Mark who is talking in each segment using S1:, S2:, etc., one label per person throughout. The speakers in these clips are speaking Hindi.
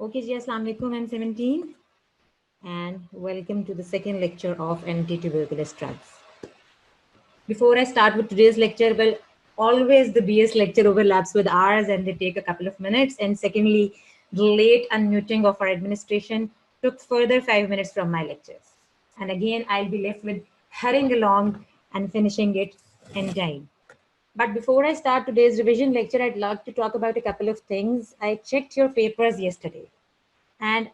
S1: Okay, ji, Assalamu alaikum. I'm 17 and welcome to the second lecture of anti-tuberculous drugs. Before I start with today's lecture, well, always the BS lecture overlaps with ours and they take a couple of minutes. And secondly, the late unmuting of our administration took further 5 minutes from my lectures. And again, I'll be left with hurrying along and finishing it in time. But before I start today's revision lecture, I'd like to talk about a couple of things. I checked your papers yesterday. And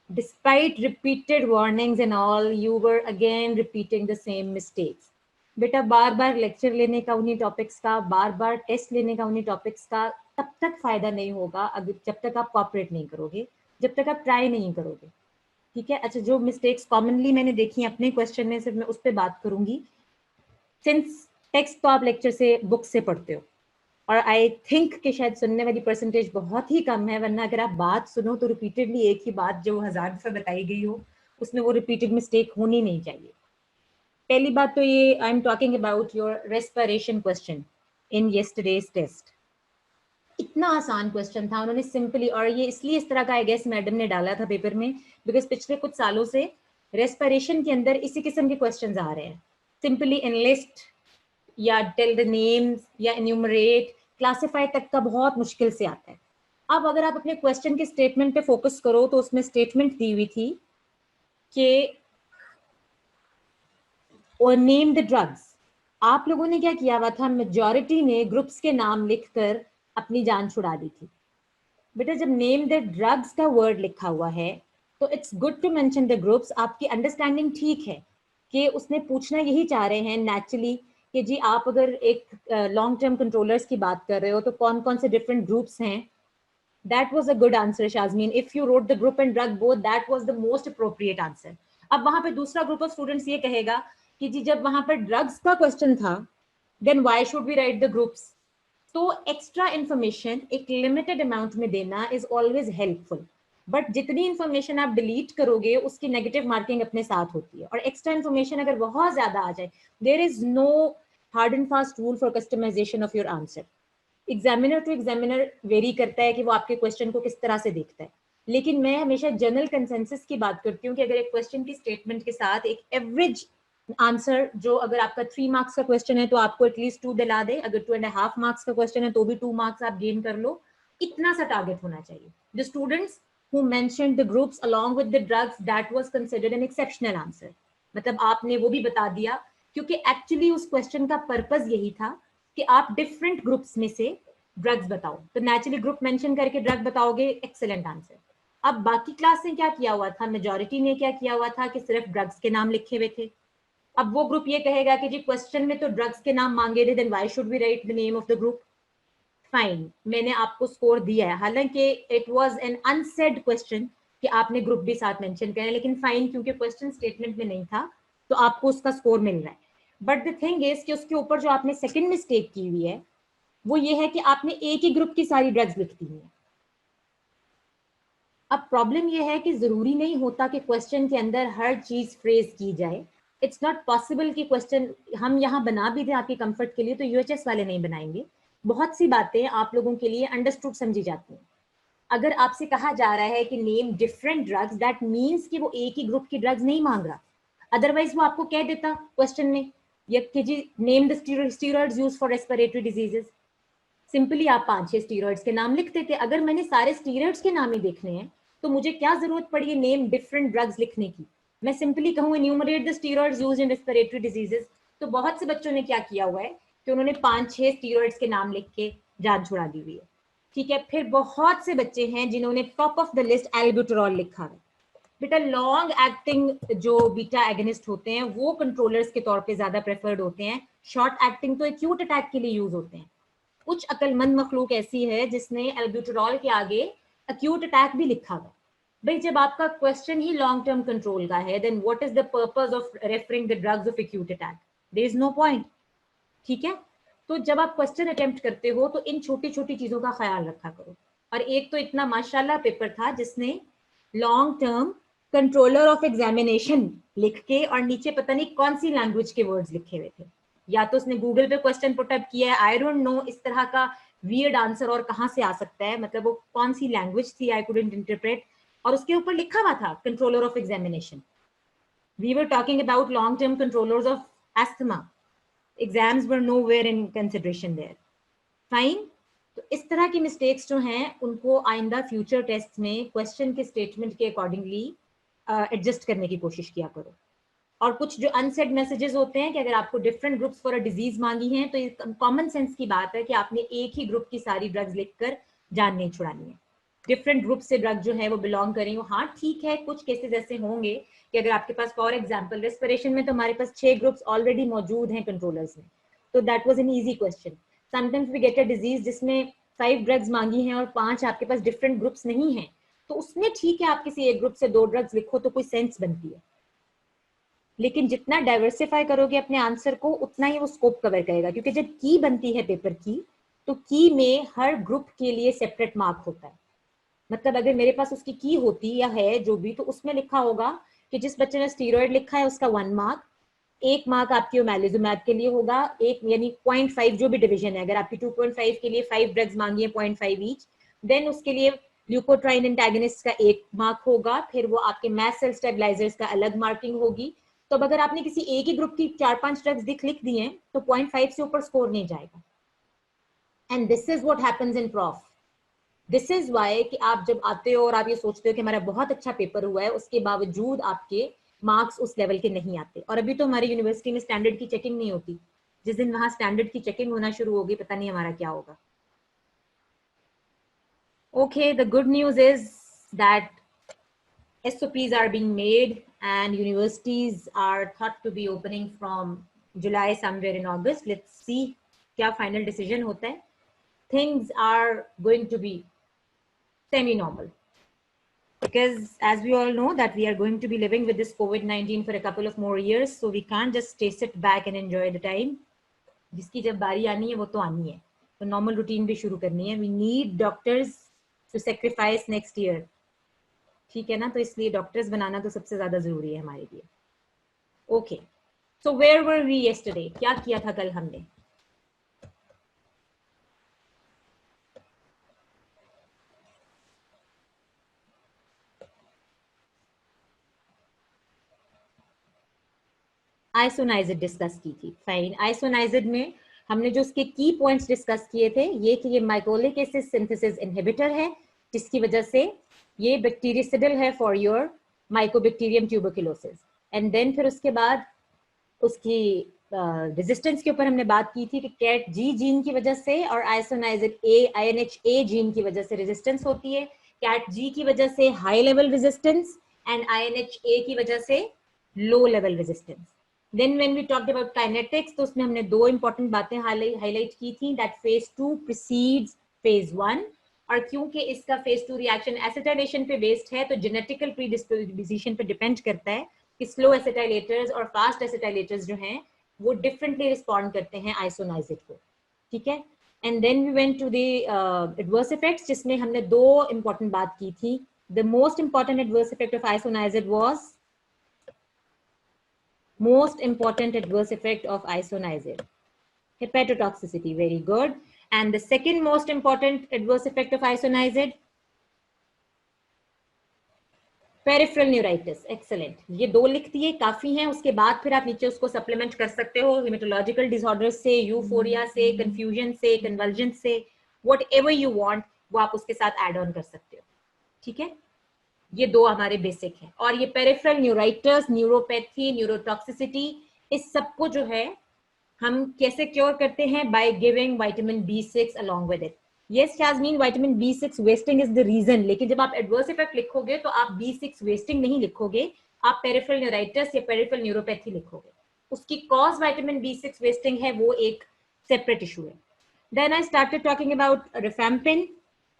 S1: despite repeated warnings and all, you were again repeating the same mistakes. बेटा बार बार लेक्चर लेने का उन्हीं टॉपिक्स का, बार बार टेस्ट लेने का उन्हीं टॉपिक्स का तब तक फायदा नहीं होगा अगर जब तक आप कॉपरेट नहीं करोगे, जब तक आप ट्राई नहीं करोगे. ठीक है. अच्छा, जो मिस्टेक्स कॉमनली मैंने देखी अपने क्वेश्चन में सिर्फ मैं उस पर बात करूंगी. सिंस टेक्स्ट तो आप लेक्चर से बुक से पढ़ते हो और आई थिंक कि शायद सुनने वाली परसेंटेज बहुत ही कम है, वरना अगर आप बात सुनो तो रिपीटेडली एक ही बात जो 1000 दफा बताई गई हो उसमें वो रिपीटेड मिस्टेक होनी नहीं चाहिए. पहली बात तो ये, I am talking about your respiration question in yesterday's test. इतना आसान क्वेश्चन था, उन्होंने सिंपली, और ये इसलिए इस तरह का आई गेस मैडम ने डाला था पेपर में बिकॉज पिछले कुछ सालों से रेस्पिरेशन के अंदर इसी किस्म के क्वेश्चंस आ रहे हैं. सिंपली एनलिस्ट या टेल द नेम्स या एन्यूमरेट, क्लासिफाई तक का बहुत मुश्किल से आता है. अब अगर आप अपने क्वेश्चन के स्टेटमेंट पे फोकस करो तो उसमें स्टेटमेंट दी हुई थी कि और नेम द ड्रग्स. आप लोगों ने क्या किया हुआ था, मेजॉरिटी ने ग्रुप्स के नाम लिखकर अपनी जान छुड़ा दी थी. बेटा जब नेम द ड्रग्स का वर्ड लिखा हुआ है तो it's good to mention the groups. आपकी अंडरस्टैंडिंग ठीक है कि उसने पूछना यही चाह रहे हैं नेचुरली कि जी आप अगर एक लॉन्ग टर्म कंट्रोलर्स की बात कर रहे हो तो कौन कौन से डिफरेंट ग्रुप्स हैं. That was a good answer Shazmeen. If you wrote the group and drug both, that was the most appropriate answer. अब वहां पे दूसरा ग्रुप ऑफ स्टूडेंट्स ये कहेगा कि जी जब वहां पर ड्रग्स का क्वेश्चन था then why should we write the groups. तो एक्स्ट्रा इन्फॉर्मेशन एक लिमिटेड अमाउंट में देना इज ऑलवेज हेल्पफुल, बट जितनी इन्फॉर्मेशन आप डिलीट करोगे उसकी नेगेटिव मार्किंग अपने साथ होती है. और एक्स्ट्रा इन्फॉर्मेशन अगर बहुत ज्यादा आ जाए, there is no hard and fast rule for customization of your answer. Examiner to examiner vary करता है कि वो आपके क्वेश्चन को किस तरह से देखता है, लेकिन मैं हमेशा जनरल कंसेंसस की बात करती हूँ कि अगर एक क्वेश्चन की स्टेटमेंट के साथ एक एवरेज आंसर, जो अगर आपका 3 मार्क्स का क्वेश्चन है तो आपको एटलीस्ट 2 दिला दे, अगर 2.5 मार्क्स का क्वेश्चन है तो भी 2 मार्क्स आप गेन कर लो, इतना सा टारगेट होना चाहिए. The students who mentioned the groups along with the drugs, that was considered an exceptional answer. मतलब आपने वो भी बता दिया क्योंकि एक्चुअली उस क्वेश्चन का पर्पस यही था कि आप डिफरेंट ग्रुप्स में से ड्रग्स बताओ, तो नेचुरली ग्रुप मेंशन करके ड्रग बताओगे, एक्सेलेंट आंसर. अब बाकी क्लास ने क्या किया हुआ था, मेजॉरिटी ने क्या किया हुआ था कि सिर्फ ड्रग्स के नाम लिखे हुए थे. अब वो ग्रुप ये कहेगा कि जी क्वेश्चन में तो ड्रग्स के नाम मांगे थे, then why should we write the name of the group. Fine, मैंने आपको स्कोर दिया है, हालांकि it was an unsaid question कि आपने ग्रुप भी साथ मेंशन करें, लेकिन फाइन क्योंकि क्वेश्चन स्टेटमेंट में नहीं था तो आपको उसका स्कोर मिल रहा है. बट द थिंग इज कि उसके ऊपर जो आपने सेकंड मिस्टेक की हुई है वो ये है कि आपने एक ही ग्रुप की सारी ड्रग्स लिख दी हैं. अब प्रॉब्लम ये है कि जरूरी नहीं होता कि क्वेश्चन के अंदर हर चीज फ्रेज की जाए. इट्स नॉट पॉसिबल कि क्वेश्चन हम यहाँ बना भी दें आपके कंफर्ट के लिए तो यूएचएस वाले नहीं बनाएंगे. बहुत सी बातें आप लोगों के लिए अंडरस्टूड समझी जाती हैं. अगर आपसे कहा जा रहा है कि name different drugs, that means कि वो एक ही ग्रुप की ड्रग्स नहीं मांग रहा. अदरवाइज वो आपको कह देता क्वेश्चन में या कि जी name the steroids used for respiratory diseases. Simply आप 5-6 स्टीरॉइड्स के नाम लिख देते. अगर मैंने सारे स्टीरॉइड्स के नाम ही देखने हैं तो मुझे क्या जरूरत पड़ी है नेम डिफरेंट ड्रग्स लिखने की. मैं सिंपली कहूँ enumerate the steroids used in respiratory diseases. तो बहुत से बच्चों ने क्या किया हुआ है कि उन्होंने 5-6 स्टीरॉइड्स के नाम लिख के जान छुड़ा दी हुई है. ठीक है. फिर बहुत से बच्चे हैं जिन्होंने टॉप ऑफ द लिस्ट एल्ब्यूटेरॉल लिखा है. बेटा लॉन्ग एक्टिंग जो बीटा एगनिस्ट होते हैं वो कंट्रोलर्स के तौर पे ज्यादा प्रेफर्ड होते हैं. शॉर्ट एक्टिंग तो एक्यूट अटैक के लिए यूज होते हैं. कुछ अकलमंद मखलूक ऐसी है जिसने एल्ब्यूटेरॉल के आगे अक्यूट अटैक भी लिखा हुआ. भाई जब आपका क्वेश्चन ही लॉन्ग टर्म कंट्रोल का है then what is the purpose of referring the drugs of acute attack. There is no point. ठीक है. तो जब आप क्वेश्चन अटेम्प्ट करते हो तो इन छोटी छोटी चीजों का ख्याल रखा करो. और एक तो इतना माशाल्लाह पेपर था जिसने long term controller of examination लिख के और नीचे पता नहीं कौन सी लैंग्वेज के वर्ड्स लिखे हुए थे. या तो उसने गूगल पे क्वेश्चन पुटअप किया है, आई डोंट नो, इस तरह का वियर्ड आंसर और कहाँ से आ सकता है, मतलब वो कौन सी लैंग्वेज थी, आई कुडंट इंटरप्रेट, और उसके ऊपर लिखा हुआ था controller of examination. We were talking about long term controllers of asthma. Exams were nowhere in consideration there. Fine. तो इस तरह की मिस्टेक्स जो हैं उनको आइंदा फ्यूचर टेस्ट में क्वेश्चन के स्टेटमेंट के अकॉर्डिंगली एडजस्ट करने की कोशिश किया करो. और कुछ जो अनसेड मैसेजेस होते हैं कि अगर आपको different groups for a disease मांगी हैं तो ये कॉमन सेंस की बात है कि आपने एक ही ग्रुप की सारी ड्रग्स लिखकर जान नहीं छुड़ानी है. डिफरेंट ग्रुप से ड्रग जो है वो बिलोंग करें. हाँ ठीक है, कुछ केसेस ऐसे होंगे कि अगर आपके पास फॉर एग्जाम्पल रेस्पिरेशन में तो हमारे पास 6 ग्रुप्स ऑलरेडी मौजूद हैं कंट्रोलर्स में, तो that was an easy question. Sometimes we get a disease जिसमें 5 ड्रग्स मांगी हैं और 5 आपके पास डिफरेंट ग्रुप्स नहीं हैं, तो उसमें ठीक है आप किसी एक ग्रुप से 2 ड्रग्स लिखो तो कोई सेंस बनती है. लेकिन जितना डाइवर्सिफाई करोगे अपने आंसर को उतना ही वो स्कोप कवर करेगा, क्योंकि जब की बनती है पेपर की तो की में हर ग्रुप के लिए सेपरेट मार्क होता है. मतलब अगर मेरे पास उसकी की होती या है जो भी, तो उसमें लिखा होगा कि जिस बच्चे ने स्टीरॉयड लिखा है उसका 1 मार्क, 1 मार्क आपके ओमेलिजुमैब के लिए होगा, एक यानी 0.5 जो भी डिवीजन है. अगर आपकी 2.5 के लिए 5 ड्रग्स मांगी है 0.5 ईच, देन उसके लिए ल्यूकोट्राइन एंटागनिस्ट का 1 मार्क होगा. फिर वो आपके मैस्ट सेल स्टेबलाइजर्स का अलग मार्किंग होगी. तो अगर आपने किसी एक ही ग्रुप की 4-5 ड्रग्स लिख दी हैं तो 0.5 से ऊपर स्कोर नहीं जाएगा. And this is what happens in prof. This is why कि आप जब आते हो और आप ये सोचते हो कि हमारा बहुत अच्छा पेपर हुआ है, उसके बावजूद आपके मार्क्स उस लेवल के नहीं आते. और अभी तो हमारी यूनिवर्सिटी में स्टैंडर्ड की चेकिंग नहीं होती. जिस दिन वहां स्टैंडर्ड की चेकिंग होना शुरू होगी पता नहीं हमारा क्या होगा. Okay, the good news is that SOPs are being made and universities are thought to be opening from July somewhere in August. Let's see क्या final decision होता है. Things are going to be semi-normal because as we all know that we are going to be living with this COVID-19 for a couple of more years, so we can't just stay sit back and enjoy the time. जिसकी जब बारी आनी है वो तो आनी है, तो normal routine भी शुरू करनी है. We need doctors to sacrifice next year. ठीक है ना, तो इसलिए डॉक्टर्स बनाना तो सबसे ज्यादा जरूरी है हमारे लिए. Okay, so where were we yesterday, क्या किया था कल हमने. आइसोनाइजिड डिस्कस की थी. फाइन. आइसोनाइजिड में हमने जो उसके की पॉइंट्स डिस्कस किए थे ये कि ये माइकोलिक एसिड सिंथेसिस इनहिबिटर है, जिसकी वजह से ये बैक्टीरियसिडल है for your mycobacterium tuberculosis. And then फिर उसके बाद उसकी रेजिस्टेंस के ऊपर हमने बात की थी कि कैट जी जीन की वजह से और आइसोनाइजिड ए INHA जीन की वजह से रेजिस्टेंस होती है. कैट जी की वजह से high level resistance and INHA की वजह से low level resistance. Then when we talked about kinetics तो उसमें हमने 2 इंपॉर्टेंट बातें हाईलाइट की थी, दैट फेज 2 प्रीसीड्स फेज 1. और क्योंकि इसका फेज 2 रिएक्शन एसिटाइलेशन पे बेस्ड है तो जेनेटिकल प्रीडिस्पोजिशन पे डिपेंड करता है कि स्लो एसिटाइलेटर्स और फास्ट एसिटाइलेटर्स जो हैं वो डिफरेंटली रिस्पॉन्ड करते हैं आइसोनाइजिड को. ठीक है. And then we went to the adverse effects, जिसमें हमने 2 इंपॉर्टेंट बात की थी. The most important adverse effect of isoniazid was most important adverse effect of isoniazid, hepatotoxicity. Very good. And the second most important adverse effect of isoniazid, peripheral neuritis. Excellent. ये 2 लिख दिए, काफी हैं. उसके बाद फिर आप नीचे उसको सप्लीमेंट कर सकते हो हेमेटोलॉजिकल डिसऑर्डर से, यूफोरिया से, कंफ्यूजन से, कन्वर्जन से, व्हाटएवर यू वांट वो आप उसके साथ ऐड ऑन कर सकते हो. ठीक है. ये 2 हमारे बेसिक हैं. और ये पेरिफेरल न्यूराइटिस, न्यूरोपैथी, न्यूरोटॉक्सिसिटी, इस सबको जो है हम कैसे क्योर करते हैं, by giving vitamin B6 along with it. Yes Yasmeen, vitamin B6 wasting is the reason, लेकिन जब आप एडवर्स इफेक्ट लिखोगे तो आप B6 वेस्टिंग नहीं लिखोगे, आप पेरिफेरल न्यूराइटिस या पेरिफेरल न्यूरोपैथी लिखोगे. उसकी कॉज विटामिन B6 वेस्टिंग है, वो एक सेपरेट इशू है. Then I started talking about rifampin.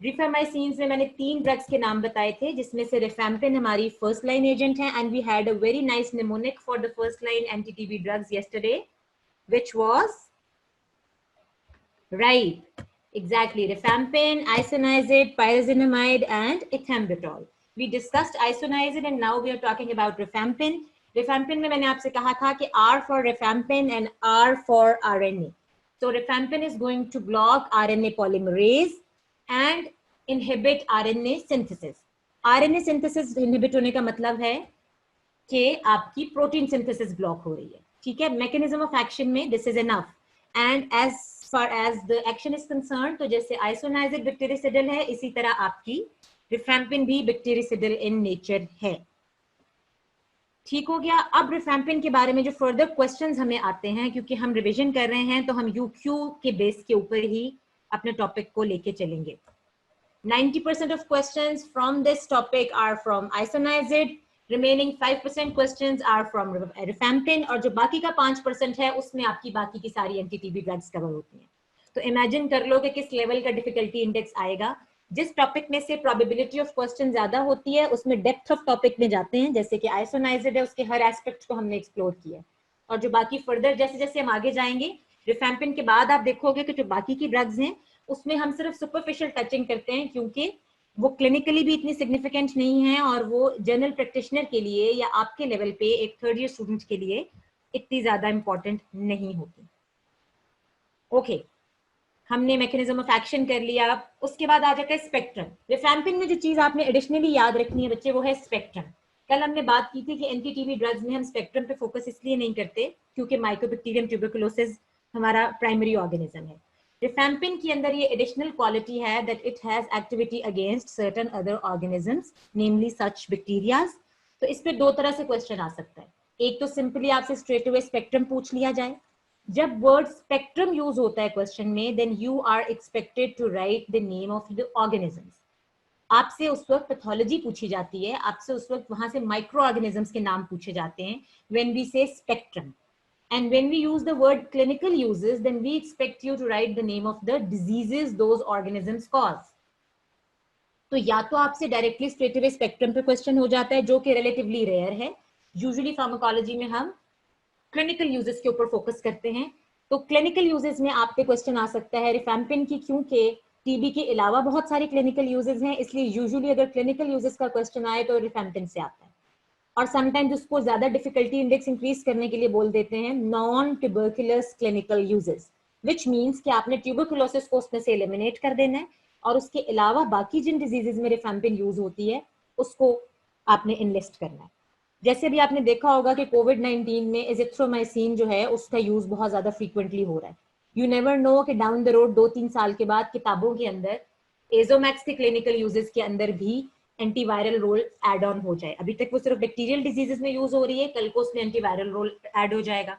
S1: Rifamycins में मैंने 3 ड्रग्स के नाम बताए थे, जिसमें से रिफैम्पिन हमारी फर्स्ट लाइन एजेंट है. And we had a very nice mnemonic for the first line anti-TB drugs yesterday, which was right, exactly, rifampin, isoniazid, pyrazinamide and ethambutol. We discussed isoniazid and now we are talking about rifampin. Rifampin में मैंने आपसे कहा था कि R for rifampin and R for RNA. So rifampin is going to block RNA polymerase and inhibit RNA synthesis. RNA synthesis inhibit होने का मतलब है कि आपकी प्रोटीन सिंथेसिस ब्लॉक हो रही है, ठीक है. मैकेनिज्म ऑफ एक्शन में this is enough. And as far as the action is concerned, तो जैसे आइसोनाइजिड बैक्टीरियसिडल है, इसी तरह आपकी रिफैम्पिन भी बैक्टीरियसिडल इन नेचर है. ठीक हो गया. अब रिफैम्पिन के बारे में जो फर्दर क्वेश्चंस हमें आते हैं, क्योंकि हम रिवीजन कर रहे हैं तो हम यूक्यू के बेस के ऊपर ही अपने टॉपिक को लेके चलेंगे. 90% of questions from this topic are from isoniazid, remaining 5% questions are from rifampin, और जो बाकी का 5% है उसमें आपकी बाकी की सारी एंटी टीबी ड्रग्स कवर होती हैं. तो इमेजिन कर लो कि किस लेवल का डिफिकल्टी इंडेक्स आएगा. जिस टॉपिक में से प्रोबेबिलिटी ऑफ क्वेश्चन ज्यादा होती है उसमें डेप्थ ऑफ टॉपिक में जाते हैं, जैसे कि आइसोनाइजिड है, उसके हर एस्पेक्ट को हमने एक्सप्लोर किया. और जो बाकी फर्दर जैसे जैसे हम आगे जाएंगे, रिफैम्पिन के बाद आप देखोगे कि जो बाकी की ड्रग्स हैं उसमें हम सिर्फ सुपरफिशियल टचिंग करते हैं, क्योंकि वो क्लिनिकली भी इतनी सिग्निफिकेंट नहीं है और वो जनरल प्रैक्टिशनर के लिए या आपके लेवल पे एक थर्ड ईयर स्टूडेंट के लिए इतनी ज्यादा इंपॉर्टेंट नहीं होती. ओके, हमने मैकेनिज्म ऑफ एक्शन कर लिया. उसके बाद आ जाता है स्पेक्ट्रम. रिफैम्पिन में जो चीज आपने एडिशनली याद रखनी है बच्चे, वो है स्पेक्ट्रम. कल हमने बात की थी कि एंटी टीबी ड्रग्स में हम स्पेक्ट्रम पे फोकस इसलिए नहीं करते क्योंकि माइकोबैक्टीरियम ट्यूबरकुलोसिस हमारा प्राइमरी ऑर्गेनिज्म है. रिफैम्पिन के अंदर ये एडिशनल क्वालिटी है that it has activity against certain other organisms, namely such bacterias. तो इस पे दो तरह से क्वेश्चन आ सकता है. एक तो सिंपली आपसे स्ट्रेट अवे स्पेक्ट्रम पूछ लिया जाए. जब वर्ड स्पेक्ट्रम यूज होता है क्वेश्चन में, then you are expected to write the name of the organisms. आपसे उस वक्त पैथोलॉजी पूछी जाती है, आपसे उस वक्त वहां से माइक्रो ऑर्गेनिजम्स के नाम पूछे जाते हैं व्हेन वी से spectrum. And when we use the word clinical uses, then we expect you to write the name of the diseases those organisms cause. तो या तो आपसे डायरेक्टली स्ट्रेट अवे स्पेक्ट्रम पे क्वेश्चन हो जाता है, जो कि रिलेटिवली रेयर है. यूजुअली फार्माकोलॉजी में हम क्लिनिकल यूजेस के ऊपर फोकस करते हैं. तो क्लिनिकल यूजेस में आप पे क्वेश्चन आ सकता है रिफैम्पिन की, क्योंकि टीबी के अलावा बहुत सारे क्लिनिकल यूजेस हैं, इसलिए यूजुअली अगर क्लिनिकल यूजेस का क्वेश्चन आए तो रिफैम्पिन से आता है. और समटाइम्स उसको ज्यादा डिफिकल्टी इंडेक्स इंक्रीज करने के लिए बोल देते हैं non tuberculous clinical uses, which means कि आपने ट्यूबरकुलोसिस को उसमें से एलिमिनेट कर देना है और उसके अलावा बाकी जिन डिजीजेज में रिफैम्पिन यूज होती है उसको आपने इनलिस्ट करना है. जैसे भी आपने देखा होगा कि कोविड-19 में एजिथ्रोमाइसिन जो है उसका यूज बहुत ज्यादा फ्रीक्वेंटली हो रहा है. यू नेवर नो कि डाउन द रोड 2-3 साल के बाद किताबों के अंदर एजोमैक्स के क्लिनिकल यूजेस के अंदर भी एंटीवायरल रोल एड ऑन हो जाए. अभी तक वो सिर्फ बैक्टीरियल डिजीजेस में यूज हो रही है, कल को उसमें एंटीवायरल रोल ऐड हो जाएगा.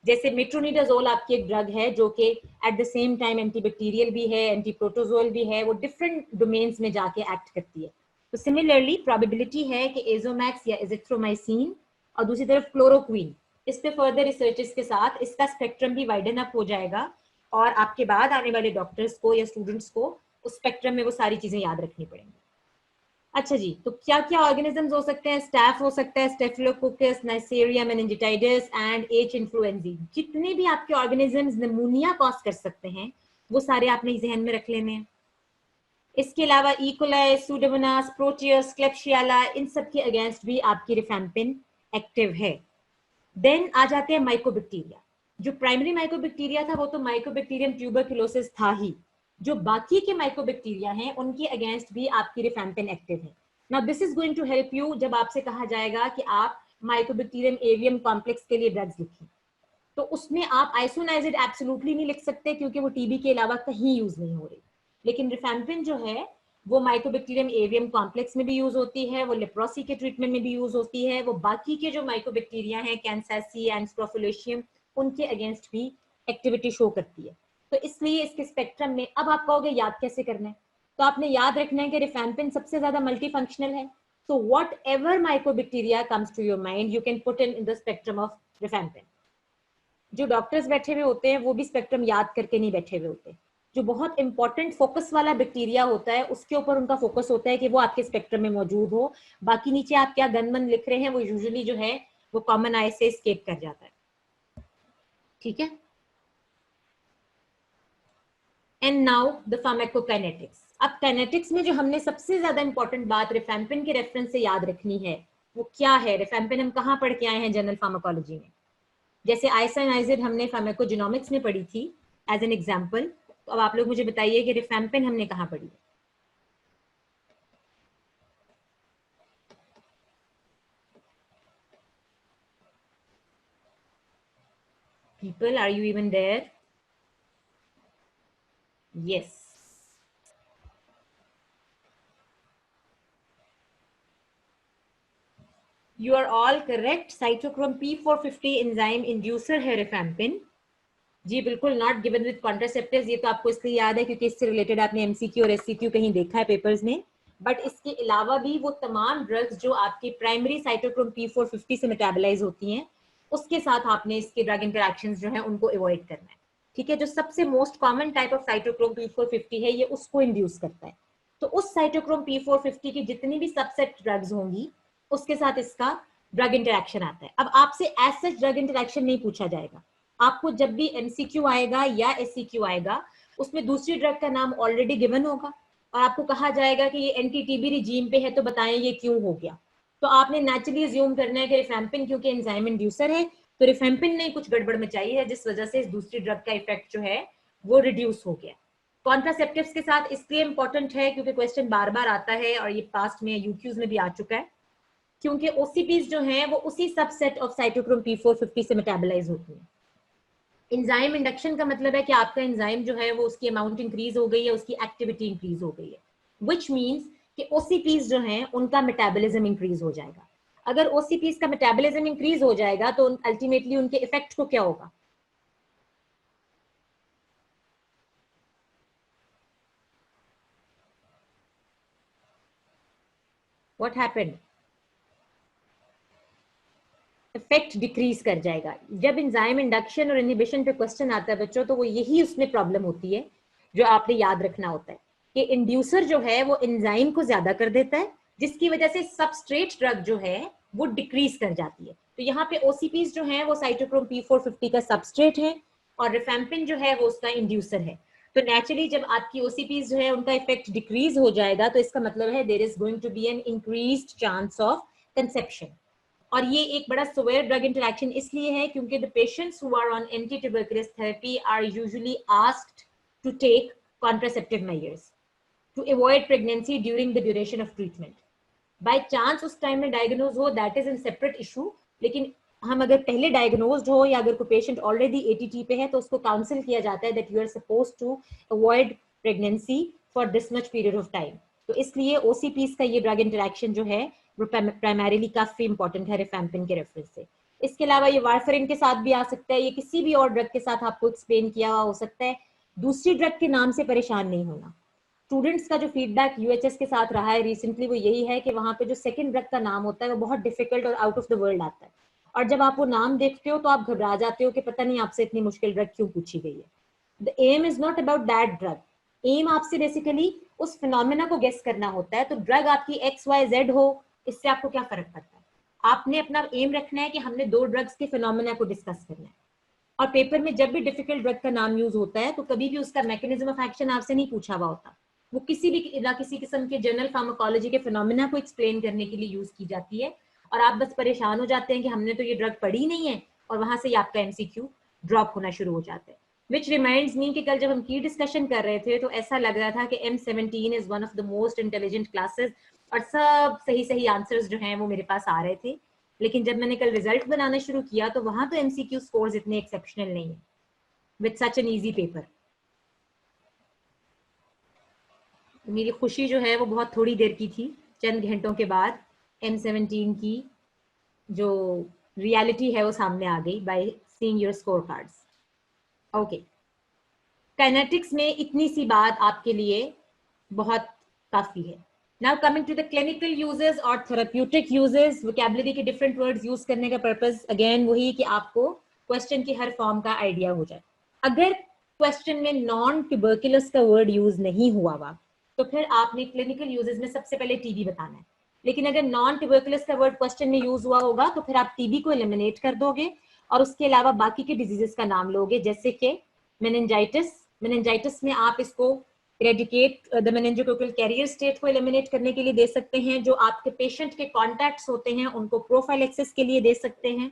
S1: जैसे मेट्रोनिडाजोल आपकी एक ड्रग है जो कि at the same time antibacterial भी है, एंटी प्रोटोजोल भी है, वो डिफरेंट डोमेन्स में जाके एक्ट करती है. तो सिमिलरली प्रोबेबिलिटी है कि एजोमैक्स या एजिथ्रोमाइसिन और दूसरी तरफ क्लोरोक्वीन, इस पे फर्दर रिसर्चेस के साथ इसका स्पेक्ट्रम भी वाइडन अप हो जाएगा और आपके बाद आने वाले डॉक्टर्स को या स्टूडेंट्स को उस स्पेक्ट्रम में वो सारी चीजें याद रखनी पड़ेंगी. अच्छा जी, तो क्या क्या ऑर्गेनिजम्स हो सकते हैं? स्टैफ हो सकता है, स्टेफिलोकोकस, नाइसेरिया मेनिंजिटाइडिस एंड एच इन्फ्लुएंजी. जितने भी आपके ऑर्गेनिजम्स निमोनिया कॉज कर सकते हैं वो सारे आपने जहन में रख लेने हैं. इसके अलावा इकोलाई, सूडोमोनास, प्रोटियस, क्लेब्शियला, इन सब के अगेंस्ट भी आपकी रिफैम्पिन एक्टिव है. देन आ जाते हैं माइकोबैक्टीरिया. जो प्राइमरी माइकोबैक्टीरिया था वो तो माइकोबैक्टीरियम ट्यूबरकुलोसिस था ही. जो बाकी के माइकोबैक्टीरिया हैं उनके अगेंस्ट भी आपकी रिफैम्पिन एक्टिव है. Now this is going to help you जब आपसे कहा जाएगा कि आप माइकोबैक्टीरियम एवियम कॉम्प्लेक्स के लिए ड्रग्स लिखें, तो उसमें आप आइसोनाइजिड एब्सोल्युटली नहीं लिख सकते क्योंकि वो टीबी के अलावा कहीं यूज नहीं हो रही. लेकिन रिफैम्पिन जो है वो माइकोबैक्टीरियम एवियम कॉम्प्लेक्स में भी यूज होती है, वो लेप्रोसी के ट्रीटमेंट में भी यूज होती है, वो बाकी के जो माइकोबैक्टीरिया हैं कैंसासी एंड स्ट्रोफिलोशियम उनके अगेंस्ट भी एक्टिविटी शो करती है. तो इसलिए इसके स्पेक्ट्रम में अब आप कहोगे याद कैसे करना है, तो आपने याद रखना है कि रिफैम्पिन सबसे ज्यादा मल्टी फंक्शनल है. So whatever mycobacteria comes to your mind you can put in the spectrum of rifampin. जो डॉक्टर्स बैठे हुए होते हैं वो भी स्पेक्ट्रम याद करके नहीं बैठे हुए होते. जो बहुत इंपॉर्टेंट फोकस वाला बैक्टीरिया होता है उसके ऊपर उनका फोकस होता है कि वो आपके स्पेक्ट्रम में मौजूद हो. बाकी नीचे आप क्या गनमन लिख रहे हैं वो यूजुअली जो है वो कॉमन आई से एस्केप कर जाता है. ठीक है. And now the pharmacokinetics. अब काइनेटिक्स में जो हमने सबसे ज्यादा इंपॉर्टेंट बात रिफैम्पिन के रेफरेंस से याद रखनी है वो क्या है. रिफैम्पिन हम कहाँ पढ़ के आए हैं जनरल फार्माकोलॉजी में. जैसे आइसोनाइजिड हमने फार्माकोजेनोमिक्स में पढ़ी थी, एज एन एग्जाम्पल। तो अब आप लोग मुझे बताइए कि रिफैम्पिन हमने कहाँ पढ़ी है? People, are you even there? Yes. You are all correct. Cytochrome P450 enzyme inducer है रिफैम्पिन। जी बिल्कुल, नॉट गिवन विद कॉन्ट्रासेप्टिव्स। ये तो आपको इसलिए याद है क्योंकि इससे रिलेटेड आपने एमसीक्यू और एससीक्यू कहीं देखा है पेपर्स में। बट इसके अलावा भी वो तमाम ड्रग्स जो आपकी प्राइमरी साइटोक्रोम P450 से मेटाबलाइज होती हैं, उसके साथ आपने इसके ड्रग इंटरेक्शंस जो है उनको अवॉइड करना है। ठीक है, जो सबसे most common type of cytochrome P450 है, ये उसको इंड्यूस करता है। तो उस साइटोक्रोम P450 की जितनी भी सबसेट ड्रग्स होंगी, उसके साथ इसका ड्रग इंटरेक्शन आता है। अब आपसे एज सच ड्रग इंटरेक्शन नहीं पूछा जाएगा। आपको जब भी एमसीक्यू आएगा या एससीक्यू आएगा, उसमें दूसरी ड्रग का नाम ऑलरेडी गिवन होगा और आपको कहा जाएगा कि ये एंटी-टीबी रिजीम पे है, तो बताएं ये क्यों हो गया। तो आपने नेचुरली अज्यूम करना है कि रिफैम्पिन क्योंकि एंजाइम इंड्यूसर है, तो रिफैम्पिन ने कुछ गड़बड़ मचाई है, जिस वजह से इस दूसरी ड्रग का इफेक्ट जो है वो रिड्यूस हो गया। कॉन्ट्रासेप्टिव्स के साथ इसलिए इंपॉर्टेंट है क्योंकि क्वेश्चन बार बार आता है और ये पास्ट में यूक्यूज में भी आ चुका है, क्योंकि ओसीपीज जो हैं वो उसी सबसेट ऑफ साइटोक्रोम P450 से मेटाबलाइज होती हैं। एंजाइम इंडक्शन का मतलब है कि आपका एंजाइम जो है वो उसकी अमाउंट इंक्रीज हो गई है, उसकी एक्टिविटी इंक्रीज हो गई है, विच मीन्स कि ओसीपीज जो हैं उनका मेटाबॉलिज्म इंक्रीज हो जाएगा। अगर ओसीपीज का मेटाबॉलिज्म इंक्रीज हो जाएगा तो अल्टीमेटली उनके इफेक्ट को क्या होगा? What happened? इफेक्ट डिक्रीज कर जाएगा। जब एंजाइम इंडक्शन और इनहिबिशन पे क्वेश्चन आता है बच्चों, तो वो यही उसमें प्रॉब्लम होती है जो आपने याद रखना होता है कि इंड्यूसर जो है वो एंजाइम को ज्यादा कर देता है, जिसकी वजह से सबस्ट्रेट ड्रग जो है वो डिक्रीज कर जाती है। तो यहाँ पे ओसीपीज जो है वो साइटोक्रोम P450 का सबस्ट्रेट है और रिफैम्पिन जो है वो उसका इंड्यूसर है। तो नेचुरली जब आपकी ओसीपीज जो है उनका इफेक्ट डिक्रीज हो जाएगा, तो इसका मतलब है there is going to be an increased chance of conception. और ये एक बड़ा सिवियर ड्रग इंटरेक्शन इसलिए है क्योंकि the patients who are on anti tuberculosis therapy are usually asked to take contraceptive measures to avoid pregnancy during the duration of treatment. By chance उस टाइम में डायग्नोज हो, that is an separate issue, लेकिन हम अगर पहले डायग्नोज्ड हो या अगर कोई पेशेंट ऑलरेडी एटीटी पे है, तो उसको काउंसिल किया जाता है that you are suppose to avoid pregnancy for this much period of time. तो इसलिए ओसीपीज का ये ड्रग इंटरेक्शन जो है वो प्राइमरीली काफी इंपॉर्टेंट है रिफैम्पिन के रेफरेंस से। इसके अलावा ये वारफेरिन के साथ भी आ सकता है, ये किसी भी और ड्रग के साथ आपको एक्सप्लेन किया हुआ हो सकता है। दूसरी ड्रग के नाम से परेशान नहीं होना। स्टूडेंट्स का जो फीडबैक यूएचएस के साथ रहा है रिसेंटली वो यही है कि वहां पे जो सेकंड ड्रग का नाम होता है वो बहुत डिफिकल्ट और आउट ऑफ द वर्ल्ड आता है, और जब आप वो नाम देखते हो तो आप घबरा जाते हो कि पता नहीं आपसे इतनी मुश्किल ड्रग क्यों पूछी गई है। The aim is not about that drug. Aim आपसे बेसिकली उस फिनोमेना को गेस करना होता है। तो ड्रग आपकी एक्स वाई जेड हो, इससे आपको क्या फर्क पड़ता है? आपने अपना एम रखना है कि हमने दो ड्रग्स के फिनोमेना को डिस्कस करना है। और पेपर में जब भी डिफिकल्ट ड्रग का नाम यूज होता है तो कभी भी उसका मैकेनिज्म ऑफ एक्शन आपसे नहीं पूछा हुआ होता। वो किसी भी ना किसी किस्म के जनरल फार्माकोलॉजी के फिनोमेना को एक्सप्लेन करने के लिए यूज की जाती है, और आप बस परेशान हो जाते हैं कि हमने तो ये ड्रग पढ़ी नहीं है, और वहां से आपका एमसीक्यू ड्रॉप होना शुरू हो जाता है। विच रिमाइंड्स मी कि कल जब हम की डिस्कशन कर रहे थे तो ऐसा लग रहा था कि M17 is one of the most intelligent classes, और सब सही सही आंसर्स जो हैं वो मेरे पास आ रहे थे। लेकिन जब मैंने कल रिजल्ट बनाना शुरू किया तो वहां तो एमसीक्यू स्कोर्स इतने एक्सेप्शनल नहीं है with such an easy paper. मेरी खुशी जो है वो बहुत थोड़ी देर की थी। चंद घंटों के बाद M17 की जो रियलिटी है वो सामने आ गई by seeing your score cards. Okay, kinetics में इतनी सी बात आपके लिए बहुत काफी है। Now coming to the clinical uses और थेरेप्यूटिक यूजेस, वोकैबुलरी के डिफरेंट वर्ड्स यूज करने का पर्पस अगेन वही कि आपको क्वेश्चन की हर फॉर्म का आइडिया हो जाए। अगर क्वेश्चन में नॉन ट्यूबरकुलस का वर्ड यूज नहीं हुआ हुआ तो फिर आपने क्लिनिकल यूजेस में सबसे पहले टीबी बताना है। लेकिन अगर नॉन ट्यूबरकुलस का वर्ड क्वेश्चन में यूज हुआ होगा तो फिर आप टीबी को एलिमिनेट कर दोगे और उसके अलावा बाकी के डिजीजेस का नाम लोगे, जैसे कि मेनिंजाइटिस। मेनिंजाइटिस में आप इसको eradicate the meningococcal carrier state को एलिमिनेट करने के लिए दे सकते हैं। जो आपके पेशेंट के कॉन्टैक्ट्स होते हैं उनको प्रोफाइलेक्सिस के लिए दे सकते हैं।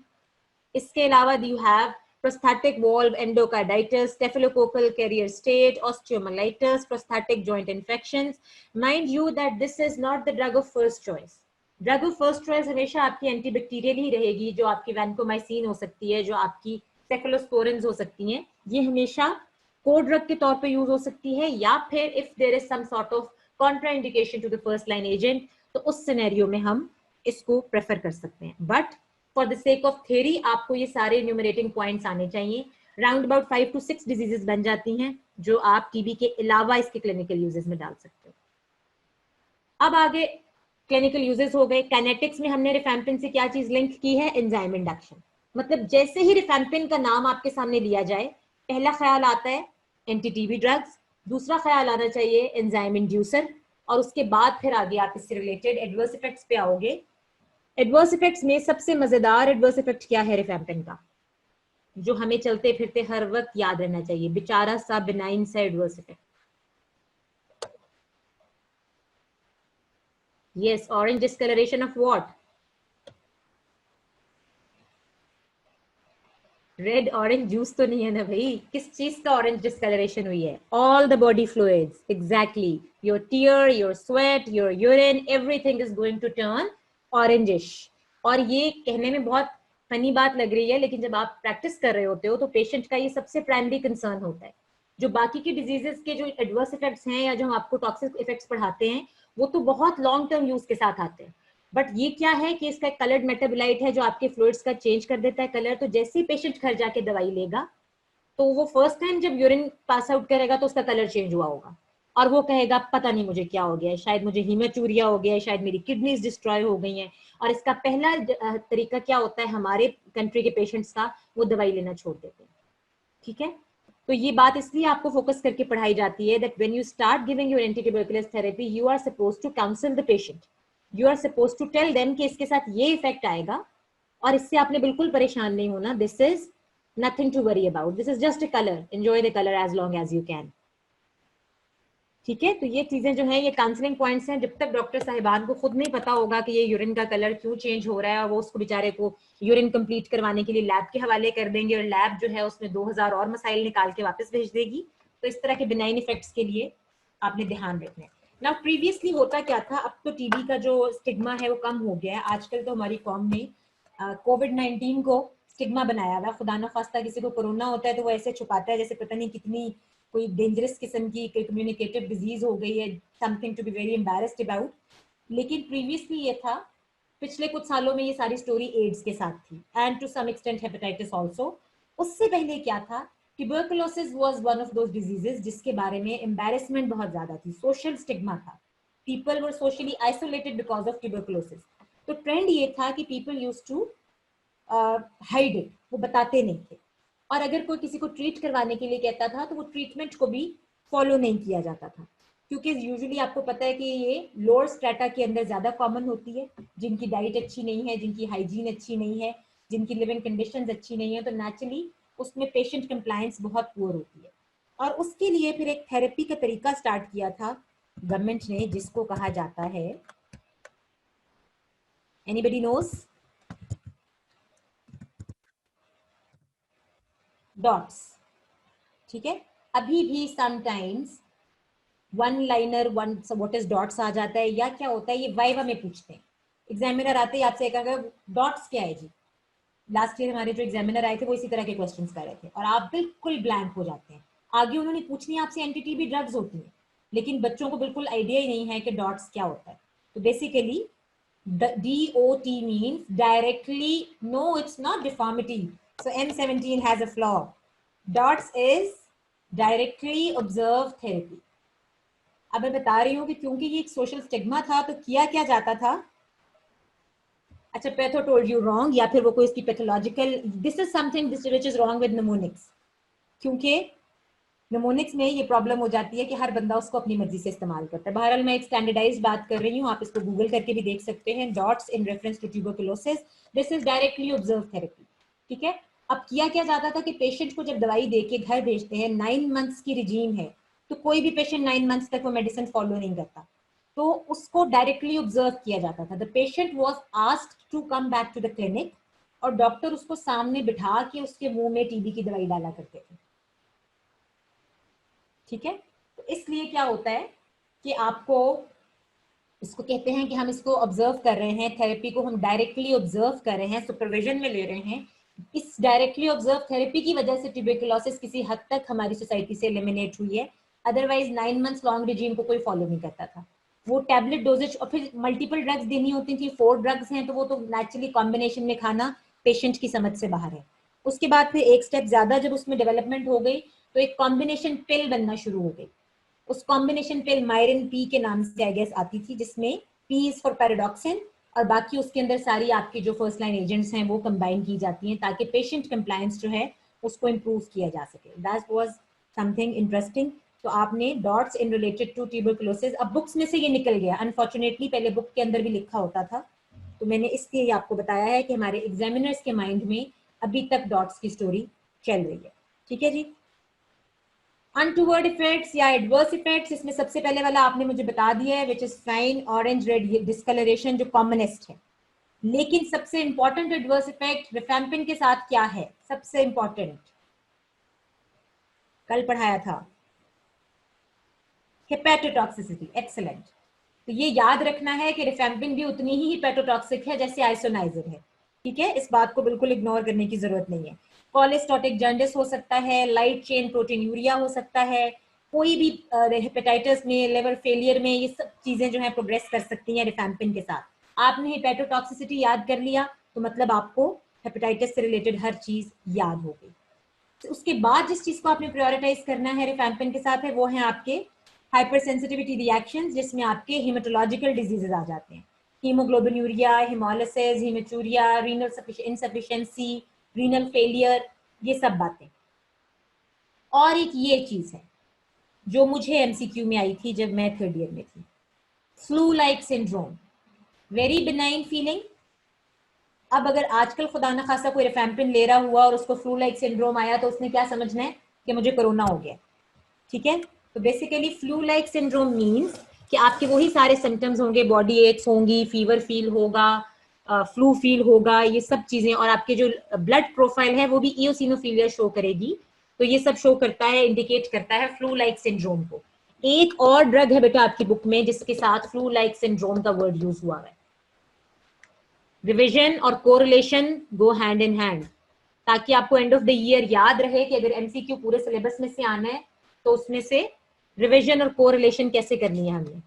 S1: इसके अलावा you have prosthetic valve endocarditis, staphylococcal carrier state, osteomyelitis, prosthetic joint infections. Mind you that this is not the drug of first choice. Drug of first choice हमेशा आपकी एंटीबैक्टीरियल ही रहेगी, जो आपकी वैनकोमाइसिन हो सकती है, जो आपकी सेफलोस्पोरिन्स हो सकती हैं, ये हमेशा को ड्रग के तौर पे यूज हो सकती है, या फिर if there is some sort of contraindication to the first line agent, तो उस सिनेरियो में हम इसको प्रेफर कर सकते हैं. But for the sake of theory आपको ये सारे न्यूमरेटिंग पॉइंट्स आने चाहिए. राउंड अबाउट 5 to 6 डिजीजेस बन जाती हैं जो आप टीबी के अलावा इसके क्लिनिकल यूजेस में डाल सकते हो. अब आगे क्लिनिकल यूजेस हो गए. काइनेटिक्स में हमने रिफैम्पिन से क्या चीज लिंक की है? Enzyme induction. मतलब जैसे ही रिफैम्पिन का नाम आपके सामने लिया जाए, पहला ख्याल आता है एंटी टीबी ड्रग्स, दूसरा ख्याल आना चाहिए एंजाइम इंड्यूसर, और उसके बाद फिर आगे आप इससे रिलेटेड एडवर्स इफेक्ट्स पे आओगे. एडवर्स इफेक्ट्स में सबसे मजेदार एडवर्स इफेक्ट क्या है रिफैम्पिन का, जो हमें चलते फिरते हर वक्त याद रहना चाहिए, बेचारा सा बिनाइन सा adverse effect. Yes, orange discoloration of what? Red orange juice तो नहीं है ना भाई. किस चीज का orange discoloration हुई है? All the body fluids, exactly. Your tear, your sweat, your urine, everything is going to turn orangish. और ये कहने में बहुत फनी बात लग रही है, लेकिन जब आप प्रैक्टिस कर रहे होते हो तो पेशेंट का ये सबसे प्राइमरी कंसर्न होता है. जो बाकी के डिजीजेस के जो एडवर्स इफेक्ट्स हैं या जो हम आपको टॉक्सिक इफेक्ट्स पढ़ाते हैं, वो तो बहुत लॉन्ग टर्म यूज के साथ आते हैं. बट ये क्या है कि इसका कलर्ड मेटाबोलाइट है जो आपके फ्लूइड्स का चेंज कर देता है कलर. तो जैसे ही पेशेंट घर जाके दवाई लेगा, तो वो फर्स्ट टाइम जब यूरिन पास आउट करेगा तो उसका कलर चेंज हुआ होगा, और वो कहेगा पता नहीं मुझे क्या हो गया है, शायद मुझे हीमेटूरिया हो गया है, शायद मेरी किडनीज डिस्ट्रॉय हो गई हैं. और इसका पहला तरीका क्या होता है हमारे कंट्री के पेशेंट्स का, वो दवाई लेना छोड़ देते हैं. ठीक है, तो ये बात इसलिए आपको फोकस करके पढ़ाई जाती है that when you start giving your anti tuberculosis therapy, you are supposed to counsel the patient, you are supposed to tell them कि इसके साथ ये इफेक्ट आएगा और इससे आपने बिल्कुल परेशान नहीं होना. This is nothing to worry about, this is just a colour, enjoy the colour as long as you can. ठीक है, तो ये चीजें जो है ये काउंसलिंग पॉइंट्स हैं. जब तक डॉक्टर साहिबान को खुद नहीं पता होगा कि ये यूरिन का कलर क्यों चेंज हो रहा है, और वो उसको बेचारे को यूरिन कंप्लीट करवाने के लिए लैब के हवाले कर देंगे, और लैब जो है उसमें 2000 और मसाइल निकाल के वापस भेज देगी. तो इस तरह के बिनाइन इफेक्ट्स के लिए आपने ध्यान रखना है. नाउ प्रीवियसली होता क्या था, अब तो टीबी का जो स्टिग्मा है वो कम हो गया है. आजकल तो हमारी कौम ने कोविड-19 को स्टिग्मा बनाया हुआ. खुदा न खास्ता किसी को कोरोना होता है तो वो ऐसे छुपाता है जैसे पता नहीं कितनी कोई डेंजरस किस्म की कम्युनिकेटिव डिजीज हो गई है, something to be very embarrassed about. लेकिन प्रीवियसली ये था, पिछले कुछ सालों में ये सारी स्टोरी एड्स के साथ थी, and to some extent hepatitis also. उससे पहले क्या था, tuberculosis was one of those diseases जिसके बारे में एम्बैरेसमेंट बहुत ज्यादा थी, सोशल स्टिग्मा था. People were socially isolated because of tuberculosis. तो ट्रेंड ये था कि people used to hide it, वो बताते नहीं थे. और अगर कोई किसी को ट्रीट करवाने के लिए कहता था तो वो ट्रीटमेंट को भी फॉलो नहीं किया जाता था, क्योंकि यूजुअली आपको पता है कि ये लोअर स्ट्रेटा के अंदर ज्यादा कॉमन होती है, जिनकी डाइट अच्छी नहीं है, जिनकी हाइजीन अच्छी नहीं है, जिनकी लिविंग कंडीशंस अच्छी नहीं है. तो नेचुरली उसमें पेशेंट कंप्लायंस बहुत पुअर होती है. और उसके लिए फिर एक थेरेपी का तरीका स्टार्ट किया था गवर्नमेंट ने, जिसको कहा जाता है, एनीबडी नोज? डॉट्स. ठीक है, अभी भी sometimes one liner one what is DOTS आ जाता है, या क्या होता है ये वाइवा में पूछते हैं. एग्जामिनर आते ही आपसे कहेगा डॉट्स क्या है जी. लास्ट ईयर हमारे जो एग्जामिनर आए थे वो इसी तरह के क्वेश्चंस कर रहे थे, और आप बिल्कुल ब्लैंक हो जाते हैं. आगे उन्होंने पूछनी आपसे एंटी टीबी ड्रग्स होती हैं, लेकिन बच्चों को बिल्कुल आइडिया ही नहीं है कि डॉट्स क्या होता है. तो basically DOT means directly, no it's not deformity, so M17 has a flaw. DOTS is directly observed therapy. अब मैं बता रही हूँ कि क्योंकि ये एक सोशल स्टिग्मा था तो किया क्या जाता था. अच्छा, पैथो टोल्ड यू रॉन्ग, या फिर वो कोई इसकी pathological, this is something which is wrong with mnemonics. क्योंकि निमोनिक्स में ये प्रॉब्लम हो जाती है कि हर बंदा उसको अपनी मर्जी से इस्तेमाल करता है. बहरहाल मैं एक स्टैंडर्डाइज्ड बात कर रही हूँ, आप इसको गूगल करके भी देख सकते हैं. DOTS in reference to tuberculosis, this is directly observe therapy. ठीक है, अब किया क्या जाता था कि पेशेंट को जब दवाई दे के घर भेजते हैं, 9 मंथ्स की रिजीम है, तो कोई भी पेशेंट 9 मंथ्स तक वो मेडिसिन फॉलो नहीं करता, तो उसको डायरेक्टली ऑब्जर्व किया जाता था. The patient was asked to come back to the clinic, और डॉक्टर उसको सामने बिठा के उसके मुंह में टीबी की दवाई डाला करते थे। ठीक है, तो इसलिए क्या होता है कि आपको इसको कहते हैं कि हम इसको ऑब्जर्व कर रहे हैं, थेरेपी को हम डायरेक्टली ऑब्जर्व कर रहे हैं, सुपरविजन में ले रहे हैं। इस डायरेक्टली ऑब्जर्व थेरेपी की वजह से ट्यूबरकुलोसिस किसी हद तक हमारी सोसाइटी से एलिमिनेट हुई है। अदरवाइज 9 मंथ्स लॉन्ग रिजीम को कोई फॉलो नहीं करता था। वो टैबलेट डोजेज और फिर मल्टीपल ड्रग्स देनी होती थी, 4 ड्रग्स हैं तो वो तो नेचुरली कॉम्बिनेशन में खाना पेशेंट की समझ से बाहर है। उसके बाद फिर एक स्टेप ज्यादा जब उसमें डेवलपमेंट हो गई तो एक कॉम्बिनेशन पिल बनना शुरू हो गई। उस कॉम्बिनेशन पिल मायरिन पी के नाम से आई गेस आती थी, जिसमें पी इज फॉर पैराडॉक्सिन और बाकी उसके अंदर सारी आपकी जो फर्स्ट लाइन एजेंट्स हैं वो कंबाइन की जाती हैं ताकि पेशेंट कंप्लायंस जो है उसको इम्प्रूव किया जा सके। That was something interesting. तो आपने DOTS in related to tuberculosis, अब बुक्स में से ये निकल गया अनफॉर्चुनेटली, पहले बुक के अंदर भी लिखा होता था, तो मैंने इसलिए आपको बताया है कि हमारे एग्जामिनर्स के माइंड में अभी तक डॉट्स की स्टोरी चल रही है। ठीक है जी। अनटूवर्ड इफेक्ट्स या एडवर्स इफेक्ट्स, इसमें सबसे पहले वाला आपने मुझे बता दिया है, which is fine orange red discolouration, जो कॉमनेस्ट है। लेकिन सबसे इंपॉर्टेंट एडवर्स इफेक्ट रिफैम्पिन के साथ क्या है? सबसे इंपॉर्टेंट कल पढ़ाया था, हेपेटोटॉक्सिसिटी। एक्सेलेंट। तो ये याद रखना है कि रिफैम्पिन भी उतनी ही हेपेटोटॉक्सिक है जैसे आइसोनाइजर है। ठीक है, इस बात को बिल्कुल इग्नोर करने की जरूरत नहीं है। कॉलेस्टोटिक जॉन्डिस हो सकता है, लाइट चेन प्रोटीन यूरिया हो सकता है, कोई भी हेपेटाइटिस में, लिवर फेलियर में, ये सब चीजें जो है प्रोग्रेस कर सकती हैं रिफैम्पिन के साथ। आपने हेपेटोटॉक्सिसिटी याद कर लिया तो मतलब आपको हेपेटाइटिस से रिलेटेड हर चीज याद हो गई। तो उसके बाद जिस चीज को आपने प्रायोरिटाइज करना है रिफैम्पिन के साथ है वो है आपके हाइपर सेंसिटिविटी रिएक्शंस, जिसमें आपके हेमेटोलॉजिकल डिजीजेज आ जाते हैं, haemoglobinuria, haemolysis, haematuria, renal insufficiency, renal failure, ये सब बातें। और एक ये चीज है जो मुझे एमसीक्यू में आई थी जब मैं 3rd ईयर में थी, flu like syndrome, very benign feeling. अब अगर आजकल खुदा न खासा कोई रिफैम्पिन ले रहा हुआ और उसको फ्लू लाइक सिंड्रोम आया तो उसने क्या समझना है कि मुझे कोरोना हो गया। ठीक है, तो basically flu like syndrome means कि आपके वही सारे सिम्टम्स होंगे, बॉडी एक्स होंगी, फीवर फील होगा, फ्लू फील होगा, ये सब चीजें, और आपके जो ब्लड प्रोफाइल है वो भी इओसिनोफिलिया शो करेगी। तो ये सब शो करता है, इंडिकेट करता है फ्लू लाइक सिंड्रोम को। एक और ड्रग है बेटा आपकी बुक में जिसके साथ फ्लू लाइक सिंड्रोम का वर्ड यूज हुआ है। रिविजन और correlation go hand in hand, ताकि आपको एंड ऑफ द ईयर याद रहे कि अगर एमसीक्यू पूरे सिलेबस में से आना है तो उसमें से रिविजन और कोरिलेशन कैसे करनी है। हमने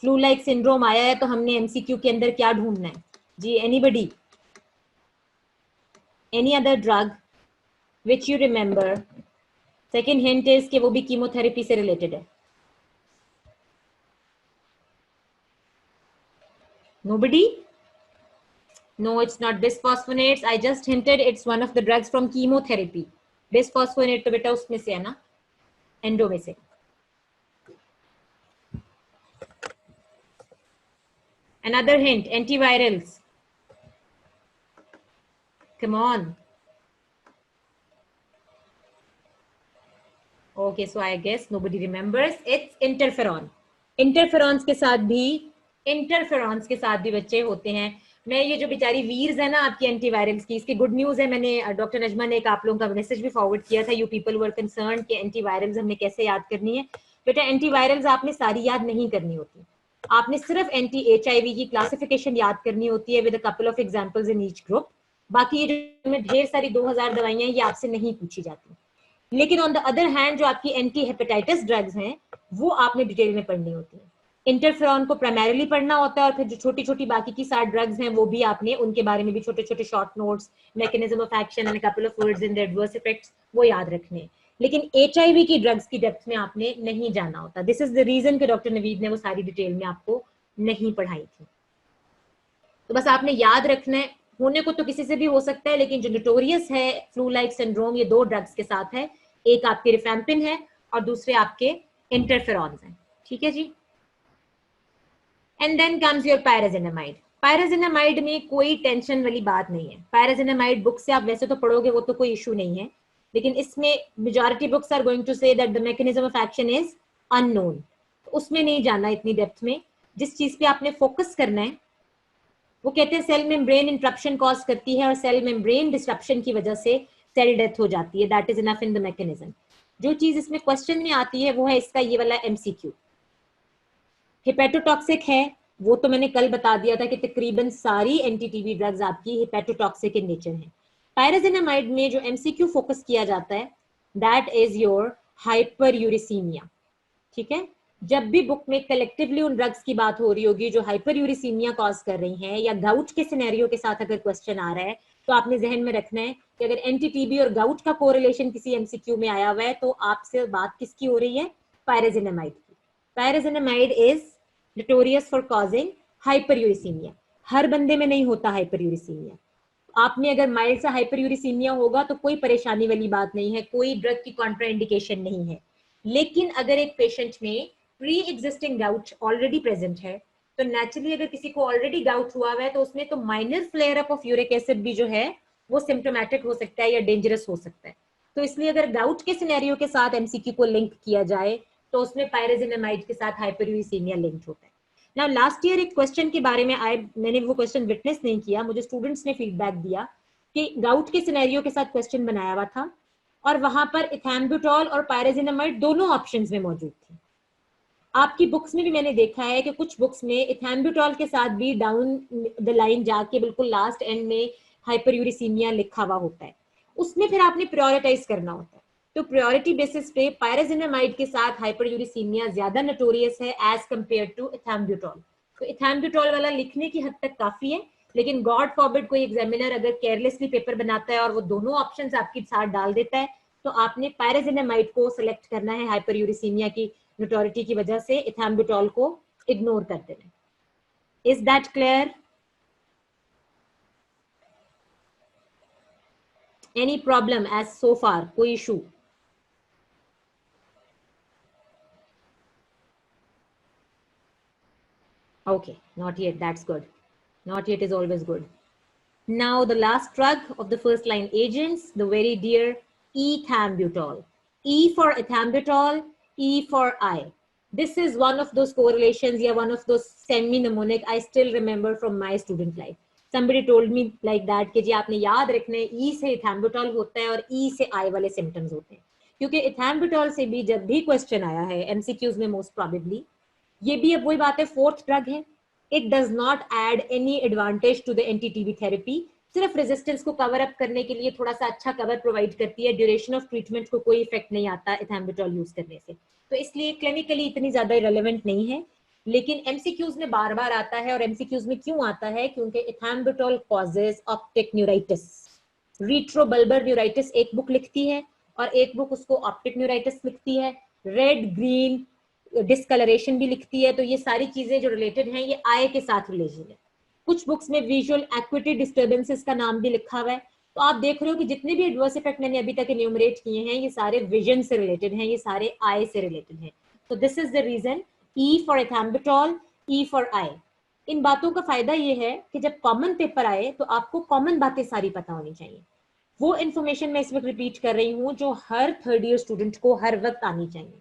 S1: फ्लू लाइक सिंड्रोम आया है तो हमने एमसीक्यू के अंदर क्या ढूंढना है जी? Anybody, any other drug which you remember? Second hint is कि वो भी कीमोथेरेपी से रिलेटेड है। Nobody? No, it's not bisphosphonates. I just hinted it's one of the drugs from chemotherapy. Bisphosphonate तो बेटा उसमें से है ना, एंडो में से। Another hint, antivirals. Come on. Okay, so I guess nobody remembers. It's interferon. Interferons के साथ भी बच्चे होते हैं। मैं ये जो बेचारी वीर्स है ना आपकी एंटीवायरल्स की, इसकी गुड न्यूज है। मैंने डॉक्टर नजमा ने एक आप लोगों का मैसेज भी फॉरवर्ड किया था, यू पीपल वर कंसर्न कि एंटीवायरल्स हमने कैसे याद करनी है। बेटा एंटीवायरल्स आपने सारी याद नहीं करनी होती, आपने सिर्फ एंटी HIV की क्लासिफिकेशन याद करनी होती है with a couple of examples in each group. बाकी ये जो ढेर सारी 2000 दवाइयां ये आपसे नहीं पूछी जाती। लेकिन ऑन द अदर हैंड जो आपकी एंटी हेपेटाइटिस ड्रग्स हैं वो आपने डिटेल में पढ़नी होती है। इंटरफेरॉन को प्राइमरीली पढ़ना होता है और फिर जो छोटी छोटी बाकी की 60 ड्रग्स हैं वो भी आपने उनके बारे में भी छोटे छोटे short notes, mechanism of action and couple of words in the adverse effects वो याद रखने। लेकिन HIV की ड्रग्स की डेप्थ में आपने नहीं जाना होता। दिस इज द रीजन कि डॉक्टर नवीद ने वो सारी डिटेल में आपको नहीं पढ़ाई थी। तो बस आपने याद रखना है, होने को तो किसी से भी हो सकता है, लेकिन जो नोटोरियस है फ्लू लाइक सिंड्रोम ये 2 ड्रग्स के साथ है, एक आपके रिफैम्पिन है और दूसरे आपके इंटरफेरॉन्स हैं। ठीक है जी। And then comes your pyrazinamide. Pyrazinamide में कोई टेंशन वाली बात नहीं है। पायराजिनामाइड बुक से आप वैसे तो पढ़ोगे, वो तो कोई इशू नहीं है, लेकिन इसमें majority books are going to say that the mechanism of action is unknown. उसमें नहीं जाना इतनी डेप्थ में। जिस चीज पे आपने फोकस करना है वो कहते हैं सेल मेम्ब्रेन इंटरप्शन कॉज करती है और सेल मेम्ब्रेन डिस्ट्रप्शन की वजह से सेल डेथ हो जाती है. That is enough in the mechanism. जो चीज इसमें क्वेश्चन में आती है वो है इसका ये वाला एमसीक्यू. हिपेटोटॉक्सिक है, वो तो मैंने कल बता दिया था कि तकरीबन सारी एंटी-टीबी ड्रग्स आपकी हिपेटोटॉक्सिक इन नेचर है. पायराजिनामाइड में जो एमसीक्यू फोकस किया जाता है that is your hyper uricaemia. ठीक है, जब भी बुक में कलेक्टिवली उन ड्रग्स की बात हो रही होगी जो हाइपर यूरिसीमिया कॉज कर रही हैं या गाउट के सिनेरियो के साथ अगर क्वेश्चन आ रहा है तो आपने जहन में रखना है कि अगर एंटी-टीबी और गाउट का कोरिलेशन किसी एमसीक्यू में आया हुआ है तो आपसे बात किसकी हो रही है? पायराजिनामाइड की. Pyrazinamide is notorious for causing hyperuricaemia. हर बंदे में नहीं होता हाइपरयूरिसीमिया. आप में अगर माइल्ड सा हाइपरयूरिसीमिया होगा तो कोई परेशानी वाली बात नहीं है, कोई ड्रग की कॉन्ट्राइंडिकेशन नहीं है. लेकिन अगर एक पेशेंट में pre existing gout already present है तो नेचुरली अगर किसी को ऑलरेडी गाउट हुआ है तो उसमें तो minor flare up of uric acid भी जो है वो सिम्टोमेटिक हो सकता है या डेंजरस हो सकता है. तो इसलिए अगर गाउट के सिनेरियो के साथ एमसीक्यू को लिंक किया जाए तो उसमें पायराजिनामाइड के साथ हाइपरयूरिसीमिया लिंक्ड होता है. नाउ लास्ट ईयर एक क्वेश्चन के बारे में मैंने वो क्वेश्चन विटनेस नहीं किया, मुझे स्टूडेंट्स ने फीडबैक दिया कि गाउट के सिनेरियो के साथ क्वेश्चन बनाया हुआ था और वहां पर इथैम्ब्यूटॉल और पायराजिनामाइड दोनों ऑप्शंस में मौजूद थी. आपकी बुक्स में भी मैंने देखा है कि कुछ बुक्स में इथैम्ब्यूटॉल के साथ भी डाउन द लाइन जाके बिल्कुल लास्ट एंड में हाइपरयूरिसीमिया लिखा हुआ होता है. उसमें फिर आपने प्रायोरिटाइज करना होता है. तो प्रायोरिटी बेसिस पे पायराजिनामाइड के साथ हाइपरयूरिसीमिया ज्यादा नोटोरियस है एज कंपेयर टू इथैम्ब्यूटॉल. तो इथैम्ब्यूटॉल वाला लिखने की हद तक काफी है, लेकिन गॉड फॉरबिड कोई एग्जामिनर अगर केयरलेसली पेपर बनाता है और वो दोनों ऑप्शंस आपके साथ डाल देता है तो आपने पायराजिनामाइड को सिलेक्ट करना है हाइपरयूरिसीमिया की नोटोरिटी की वजह से, इथैम्ब्यूटॉल को इग्नोर कर देना. Is that clear? Any problem as so far? कोई issue? Okay, not yet. That's good. Not yet is always good. Now the last drug of the first line agents, the very dear ethambutol. E for ethambutol, E for I. This is one of those correlations, yeah, one of those semi-mnemonic I still remember from my student life. Somebody told me like that कि जी आपने याद रखना है E से ethambutol होता है और E से I वाले symptoms होते हैं. क्योंकि ethambutol से भी जब भी क्वेश्चन आया है MCQs में most probably, ये भी अब वही बात है, फोर्थ ड्रग है. It does not add any advantage to the anti-TB therapy. सिर्फ रेजिस्टेंस को कवर अप करने के लिए थोड़ा सा अच्छा कवर प्रोवाइड करती है. ड्यूरेशन ऑफ ट्रीटमेंट को कोई इफेक्ट नहीं आता इथैम्ब्यूटॉल यूज करने से, तो इसलिए क्लिनिकली इतनी ज्यादा रिलेवेंट नहीं है. लेकिन एमसीक्यूज में बार बार आता है. और एमसीक्यूज में क्यों आता है? क्योंकि इथैम्ब्यूटॉल कॉजेज ऑप्टिक न्यूराइटिस. रिट्रोबल्बर न्यूराइटिस एक बुक लिखती है और एक बुक उसको ऑप्टिक न्यूराइटिस लिखती है. रेड ग्रीन डिस्कलरेशन भी लिखती है. तो ये सारी चीजें जो रिलेटेड हैं ये आई के साथ रिलेटेड है. कुछ बुक्स में विजुअल एक्विटी डिस्टर्बेंसेस का नाम भी लिखा हुआ है. तो आप देख रहे हो कि जितने भी एडवर्स इफेक्ट मैंने अभी तक इन्यूमरेट किए हैं ये सारे विजन से रिलेटेड हैं, ये सारे आई से रिलेटेड हैं. तो this is the reason E for ethambutol, E for eye. इन बातों का फायदा ये है कि जब कॉमन पेपर आए तो आपको कॉमन बातें सारी पता होनी चाहिए. वो इन्फॉर्मेशन मैं इस वक्त रिपीट कर रही हूँ जो हर थर्ड ईयर स्टूडेंट को हर वक्त आनी चाहिए.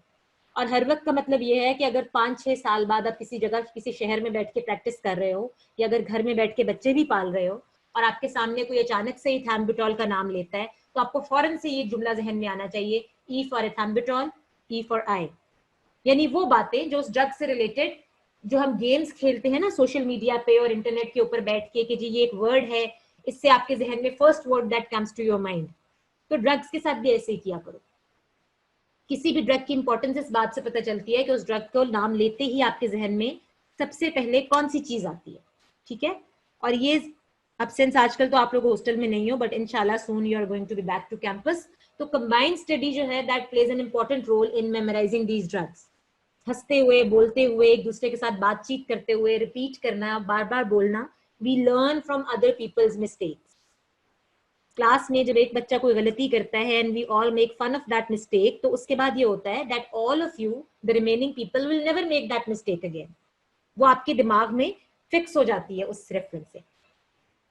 S1: और हर वक्त का मतलब ये है कि अगर 5-6 साल बाद आप किसी जगह किसी शहर में बैठ के प्रैक्टिस कर रहे हो या अगर घर में बैठ के बच्चे भी पाल रहे हो और आपके सामने कोई अचानक से इथैम्ब्यूटॉल का नाम लेता है तो आपको फौरन से ये जुमला जहन में आना चाहिए, ई फॉर इथैम्ब्यूटॉल, ई फॉर आई. यानी वो बातें जो उस ड्रग से रिलेटेड जो हम गेम्स खेलते हैं ना सोशल मीडिया पे और इंटरनेट के ऊपर बैठ के कि जी ये एक वर्ड है, इससे आपके जहन में first word that comes to your mind. तो ड्रग्स के साथ भी ऐसे ही किया करो. किसी भी ड्रग की इंपॉर्टेंस इस बात से पता चलती है कि उस ड्रग को नाम लेते ही आपके जहन में सबसे पहले कौन सी चीज आती है. ठीक है. और ये अब सिंस आजकल तो आप लोग हॉस्टल में नहीं हो बट इंशाल्लाह soon you are going to be back to campus, तो कंबाइंड स्टडी जो है that plays an important role in memorising these drugs. हंसते हुए, बोलते हुए, एक दूसरे के साथ बातचीत करते हुए, रिपीट करना, बार बार बोलना. We learn from other people's mistakes. Class में जब एक बच्चा कोई गलती करता है and we all make fun of that mistake, तो उसके बाद ये होता है that all of you the remaining people will never make that mistake again. वो आपके दिमाग में फिक्स हो जाती है उस रेफरेंस से.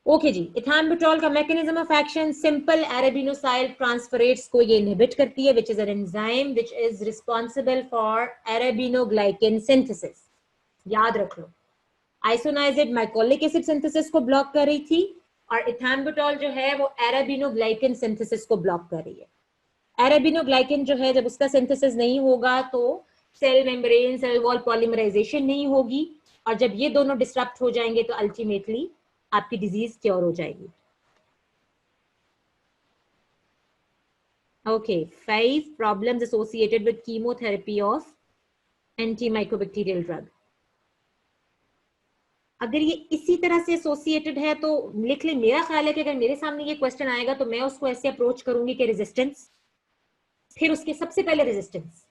S1: ओके जी. इथैम्ब्यूटॉल का mechanism of action, simple arabinosyl transferase को ये इनहिबिट करती है, which is an enzyme which is responsible for arabinoglycan synthesis. याद रख लो. आइसोनाइजेट माइकोलिक एसिड सिंथेसिस को ब्लॉक कर रही थी, और इथैम्बुटोल जो है वो अरेबिनोग्लाइकन सिंथेसिस को ब्लॉक कर रही है। अरेबिनोग्लाइकन जो है, जब उसका सिंथेसिस नहीं होगा तो cell membrane, cell wall polymerization नहीं होगी, और जब ये दोनों डिस्टर्ब हो जाएंगे तो अल्टीमेटली आपकी डिजीज क्योर हो जाएगी। Okay, 5 problems associated with chemotherapy of antimicrobacterial drug. अगर ये इसी तरह से एसोसिएटेड है तो लिख ले। मेरा ख्याल है कि अगर मेरे सामने ये क्वेश्चन आएगा तो मैं उसको ऐसे अप्रोच करूंगी कि रेजिस्टेंस, फिर उसके सबसे पहले रेजिस्टेंस,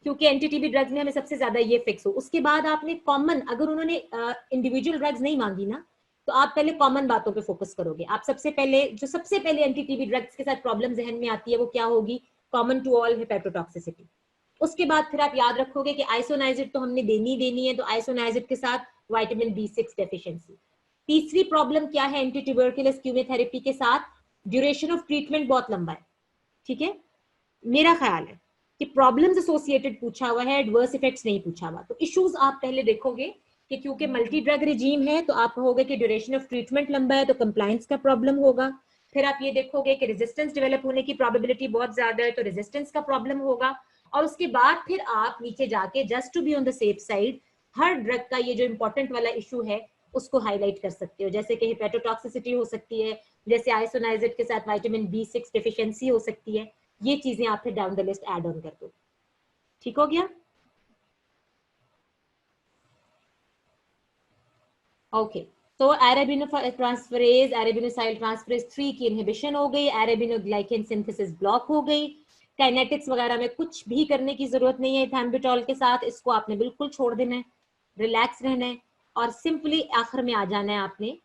S1: क्योंकि एंटी-टीबी ड्रग्स में हमें सबसे ज्यादा ये फिक्स हो। उसके बाद आपने कॉमन, अगर उन्होंने इंडिविजुअल ड्रग्स नहीं मांगी ना, तो आप पहले कॉमन बातों पे फोकस करोगे। आप सबसे पहले एंटी-टीबी ड्रग्स के साथ प्रॉब्लम जहन में आती है वो क्या होगी? Common to all hepatotoxicity. उसके बाद फिर आप याद रखोगे कि आइसोनाइजिड तो हमने देनी है, तो आइसोनाइजिड के साथ विटामिन B6 डेफिशिएंसी। तीसरी प्रॉब्लम क्या है एंटी ट्यूबरकुलस कीमोथेरेपी के साथ? ड्यूरेशन ऑफ ट्रीटमेंट बहुत लंबा है। ठीक है, मेरा ख्याल है कि प्रॉब्लम्स एसोसिएटेड पूछा हुआ है, एडवर्स इफेक्ट्स नहीं पूछा हुआ। तो इश्यूज आप पहले देखोगे कि क्योंकि मल्टी ड्रग रिजीम है तो आप कहोगे कि ड्यूरेशन ऑफ ट्रीटमेंट लंबा है, तो कंप्लायंस का प्रॉब्लम होगा। फिर आप ये देखोगे कि रेजिस्टेंस डेवलप होने की प्रोबेबिलिटी बहुत ज्यादा है, तो रेजिस्टेंस का प्रॉब्लम होगा। और उसके बाद फिर आप नीचे जाके just to be on the safe side हर ड्रग का ये जो इंपॉर्टेंट वाला इशू है उसको हाईलाइट कर सकते हो, जैसे कि हेपेटोटॉक्सिसिटी हो सकती है, जैसे आइसोनाइजिड के साथ विटामिन B6 डेफिशिएंसी हो सकती है। ये चीजें आप फिर down the list add on कर दो। ठीक हो गया? ओके, तो अरेबिनोट्रांसफरेज, अरेबिनोसाइल ट्रांसफरेज 3 की इनहिबिशन हो गई, अरेबिनोग्लाइकन सिंथेसिस ब्लॉक हो गई। काइनेटिक्स वगैरह में कुछ भी करने की जरूरत नहीं है इथैम्बुटोल के साथ, इसको आपने बिल्कुल छोड़ देना है, रिलैक्स रहना है, और सिंपली आखिर में आ जाना है आपने